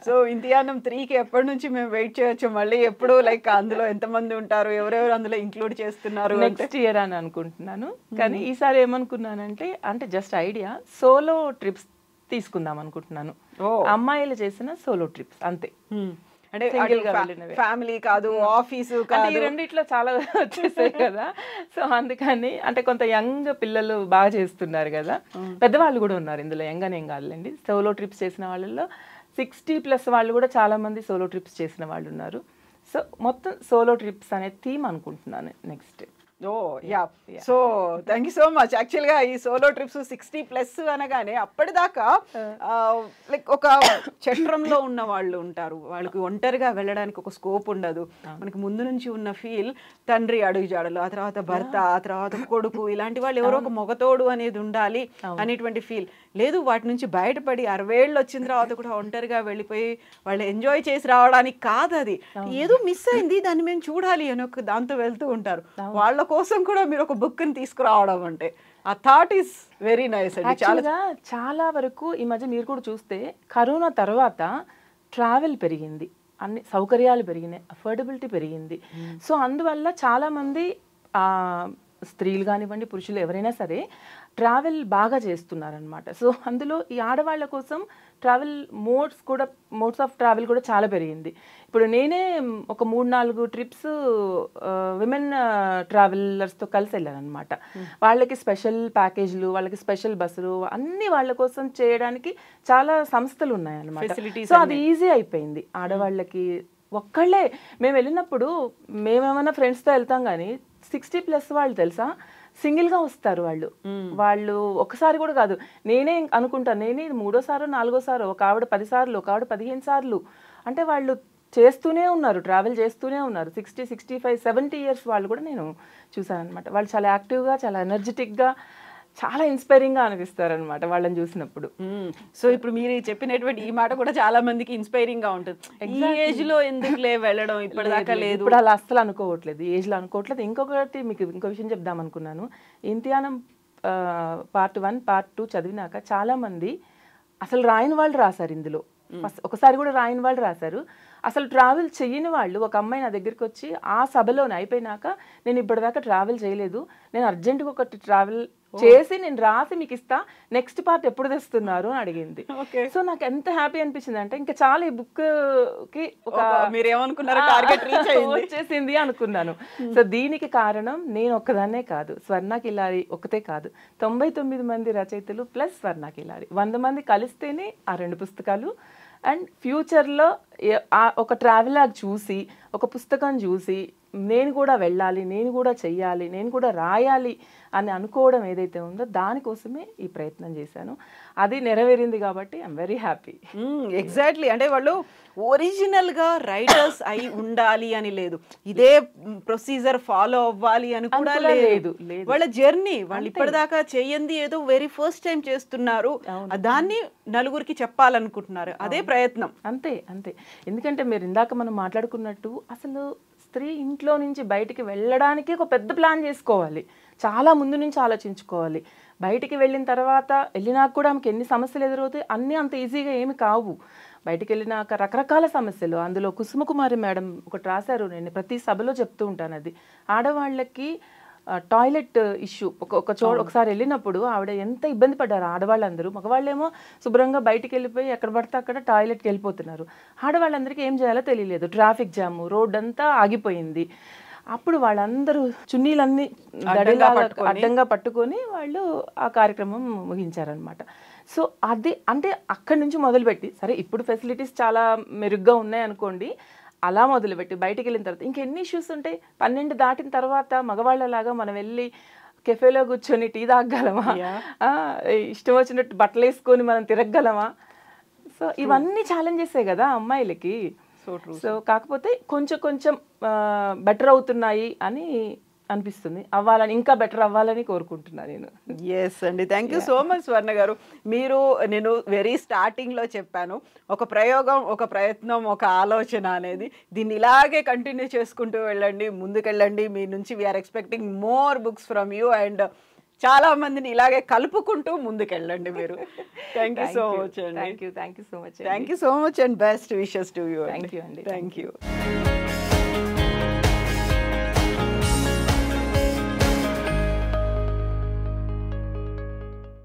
సో ఇంతియానం 3కి ఎప్పటి నుంచి మేము వెయిట్ చేయొచ్చు? మళ్ళీ ఎప్పుడు, లైక్ అందులో ఎంతమంది ఉంటారు, ఎవరెవరు అందులో ఇంక్లూడ్ చేస్తున్నారు? నెక్స్ట్ ఇయర్ అని అనుకుంటున్నాను, కానీ ఈసారి ఏమనుకున్నానంటే, అంటే జస్ట్ ఐడియా, సోలో ట్రిప్స్ తీసుకుందాం అనుకుంటున్నాను. అమ్మాయిలు చేసిన సోలో ట్రిప్స్ అంతే, అంటే ఫ్యామిలీ కాదు, ఆఫీసు కాదు, ఈ రెండిట్లో చాలా వచ్చేసాయి కదా. సో అందుకని అంటే కొంత యంగ్ పిల్లలు బాగా చేస్తున్నారు కదా, పెద్దవాళ్ళు కూడా ఉన్నారు ఇందులో, యంగ్ అని ఏం కాదులేండి. సోలో ట్రిప్స్ చేసిన వాళ్ళల్లో 60+ వాళ్ళు కూడా చాలా మంది సోలో ట్రిప్స్ చేసిన వాళ్ళు ఉన్నారు. సో మొత్తం సోలో ట్రిప్స్ అనే థీమ్ అనుకుంటున్నాను next. Oh yeah so thank you so much. యాక్చువల్గా ఈ సోలో ట్రిప్స్ 60+ అనగానే అప్పటిదాకా లైక్ ఒక చట్రంలో ఉన్న వాళ్ళు ఉంటారు, వాళ్ళకి ఒంటరిగా వెళ్ళడానికి ఒక స్కోప్ ఉండదు. మనకి ముందు నుంచి ఉన్న ఫీల్ తండ్రి అడుగుజాడలు, ఆ తర్వాత భర్త, ఆ తర్వాత కొడుకు, ఇలాంటి వాళ్ళు ఎవరో ఒక మొగతోడు అనేది ఉండాలి అనేటువంటి ఫీల్ లేదు. వాటి నుంచి బయటపడి 60 ఏళ్ళు వచ్చిన తర్వాత కూడా ఒంటరిగా వెళ్ళిపోయి వాళ్ళు ఎంజాయ్ చేసి రావడానికి కాదు, అది ఏదో మిస్ అయింది దాన్ని మేము చూడాలి అని ఒక దాంతో వెళ్తూ ఉంటారు. వాళ్ళ కోసం కూడా మీరు ఒక బుక్ ని తీసుకురావడం అంటే ఆ థాట్ ఈస్ వెరీ నైస్ అండి. చాలా వరకు ఈ మధ్య మీరు కూడా చూస్తే కరోనా తర్వాత ట్రావెల్ పెరిగింది, అన్ని సౌకర్యాలు పెరిగినాయి, అఫోర్డబిలిటీ పెరిగింది. సో అందువల్ల చాలామంది స్త్రీలు కానివ్వండి పురుషులు ఎవరైనా సరే ట్రావెల్ బాగా చేస్తున్నారనమాట. సో అందులో ఈ ఆడవాళ్ళ కోసం ట్రావెల్ మోడ్స్ ఆఫ్ ట్రావెల్ కూడా చాలా పెరిగింది. ఇప్పుడు నేనే ఒక 3-4 ట్రిప్స్ విమెన్ ట్రావెలర్స్తో కలిసి వెళ్ళాను అనమాట. వాళ్ళకి స్పెషల్ ప్యాకేజ్లు, వాళ్ళకి స్పెషల్ బస్సులు అన్నీ వాళ్ళ కోసం చేయడానికి చాలా సంస్థలు ఉన్నాయన్నమాట. సో అది ఈజీ అయిపోయింది ఆడవాళ్ళకి. ఒక్కళ్ళే మేము వెళ్ళినప్పుడు మేమేమైనా ఫ్రెండ్స్తో వెళ్తాం కానీ 60+ వాళ్ళు తెలుసా సింగిల్గా వస్తారు. వాళ్ళు ఒకసారి కూడా కాదు, నేనే అనుకుంటాను, నేనే 3వ సారో 4వ సారో, ఒక ఆవిడ 10 సార్లు, ఒక ఆవిడ 15 సార్లు. అంటే వాళ్ళు చేస్తూనే ఉన్నారు, ట్రావెల్ చేస్తూనే ఉన్నారు. 60, 65, 70 ఇయర్స్ వాళ్ళు కూడా నేను చూసాను అనమాట. వాళ్ళు చాలా యాక్టివ్గా, చాలా ఎనర్జెటిక్గా, చాలా ఇన్స్పైరింగ్గా అనిపిస్తారు అనమాట వాళ్ళని చూసినప్పుడు. సో ఇప్పుడు మీరు చెప్పినటువంటి ఈ మాట కూడా చాలా మందికి ఇన్స్పైరింగ్ గా ఉంటుంది. ఈ ఏజ్ లో ఎందుకులే వెళ్ళడం, ఇప్పటిదాకా లేదు, ఇప్పుడు అలా అస్సలు అనుకోవట్లేదు, ఏజ్ లో అనుకోవట్లేదు. ఇంకొకటి మీకు ఇంకో విషయం చెప్దాం అనుకున్నాను. ఇంతియానం పార్ట్ 1, పార్ట్ 2 చదివినాక చాలా మంది అసలు రాయని వాళ్ళు రాశారు ఇందులో. ఒకసారి కూడా రాయని వాళ్ళు రాశారు. అసలు ట్రావెల్ చెయ్యని వాళ్ళు, ఒక అమ్మాయి నా దగ్గరికి వచ్చి ఆ సభలోనే అయిపోయినాక, నేను ఇప్పటిదాకా ట్రావెల్ చేయలేదు, నేను అర్జెంటుగా ఒకటి ట్రావెల్ చేసి నేను రాసి మీకు ఇస్తా, నెక్స్ట్ పార్ట్ ఎప్పుడు తెస్తున్నారు అని అడిగింది. సో నాకు ఎంత హ్యాపీ అనిపించింది అంటే ఇంకా చాలా ఈ బుక్ కి వచ్చేసింది అనుకున్నాను. సో దీనికి కారణం నేను ఒక్కదాన్నే కాదు, స్వర్ణ కిలారి ఒకతే కాదు, 99 మంది రచయితలు ప్లస్ స్వర్ణ కిలారి, 100 మంది కలిస్తేనే ఆ 2 పుస్తకాలు. అండ్ ఫ్యూచర్లో ఒక ట్రావెలాగ్ చూసి, ఒక పుస్తకం చూసి నేను కూడా వెళ్ళాలి, నేను కూడా చెయ్యాలి, నేను కూడా రాయాలి అని అనుకోవడం ఏదైతే ఉందో దానికోసమే ఈ ప్రయత్నం చేశాను. అది నెరవేరింది కాబట్టి ఐఎమ్ వెరీ హ్యాపీ. ఎగ్జాక్ట్లీ. అంటే వాళ్ళు ఒరిజినల్గా రైటర్స్ అయి ఉండాలి అని లేదు, ఇదే ప్రొసీజర్ ఫాలో అవ్వాలి అని కూడా లేదు. వాళ్ళ జర్నీ, వాళ్ళు ఇప్పటిదాకా చెయ్యంది ఏదో వెరీ ఫస్ట్ టైం చేస్తున్నారు, దాన్ని నలుగురికి చెప్పాలనుకుంటున్నారు, అదే ప్రయత్నం. అంతే అంతే. ఎందుకంటే మీరు ఇందాక మనం మాట్లాడుకున్నట్టు అసలు స్త్రీ ఇంట్లో నుంచి బయటికి వెళ్ళడానికి ఒక పెద్ద ప్లాన్ చేసుకోవాలి, చాలా ముందు నుంచి ఆలోచించుకోవాలి. బయటికి వెళ్ళిన తర్వాత వెళ్ళినాక కూడా ఆమెకి ఎన్ని సమస్యలు ఎదురవుతాయి, అన్నీ అంత ఈజీగా ఏమి కావు. బయటికి వెళ్ళినాక రకరకాల సమస్యలు. అందులో కుసుమకుమారి మేడం ఒకటి రాశారు, నేను ప్రతి సభలో చెప్తూ ఉంటాను, అది ఆడవాళ్ళకి టాయిలెట్ ఇష్యూ. ఒకసారి వెళ్ళినప్పుడు ఆవిడ ఎంత ఇబ్బంది పడ్డారు ఆడవాళ్ళందరూ. మగవాళ్ళేమో శుభ్రంగా బయటికి వెళ్ళిపోయి ఎక్కడ పడితే అక్కడ టాయిలెట్కి వెళ్ళిపోతున్నారు. ఆడవాళ్ళందరికీ ఏం చేయాలో తెలియలేదు, ట్రాఫిక్ జాము, రోడ్ అంతా ఆగిపోయింది. అప్పుడు వాళ్ళందరూ చున్నీలన్నీ అడ్డంగా పట్టుకొని వాళ్ళు ఆ కార్యక్రమం ముగించారనమాట. సో అది అంటే అక్కడి నుంచి మొదలుపెట్టి, సరే ఇప్పుడు ఫెసిలిటీస్ చాలా మెరుగ్గా ఉన్నాయి అనుకోండి, అలా మొదలుపెట్టి బయటికి వెళ్ళిన తర్వాత ఇంకెన్ని ఇష్యూస్ ఉంటాయి. 12 దాటిన తర్వాత మగవాళ్ళలాగా మనం వెళ్ళి కెఫేలో కూర్చొని టీ తాగగలమా, ఇష్టం వచ్చినట్టు బట్టలు వేసుకొని మనం తిరగగలమా? సో ఇవన్నీ ఛాలెంజెసే కదా అమ్మాయిలకి. సో కాకపోతే కొంచెం బెటర్ అవుతున్నాయి అని అనిపిస్తుంది, అవ్వాలని, ఇంకా బెటర్ అవ్వాలని కోరుకుంటున్నాను నేను. ఎస్ అండి, థ్యాంక్ యూ సో మచ్ స్వర్ణ గారు. నేను వెరీ స్టార్టింగ్లో చెప్పాను, ఒక ప్రయోగం, ఒక ప్రయత్నం, ఒక ఆలోచన అనేది, దీన్ని ఇలాగే కంటిన్యూ చేసుకుంటూ వెళ్ళండి, ముందుకెళ్ళండి. మీ నుంచి we are expecting more books from you and చాలా మందిని ఇలాగే కలుపుకుంటూ ముందుకెళ్ళండి మీరు. థ్యాంక్ యూ సో మచ్ అండి. Thank you so much. Thank you so much and best wishes to you. Thank you అండి. Thank you.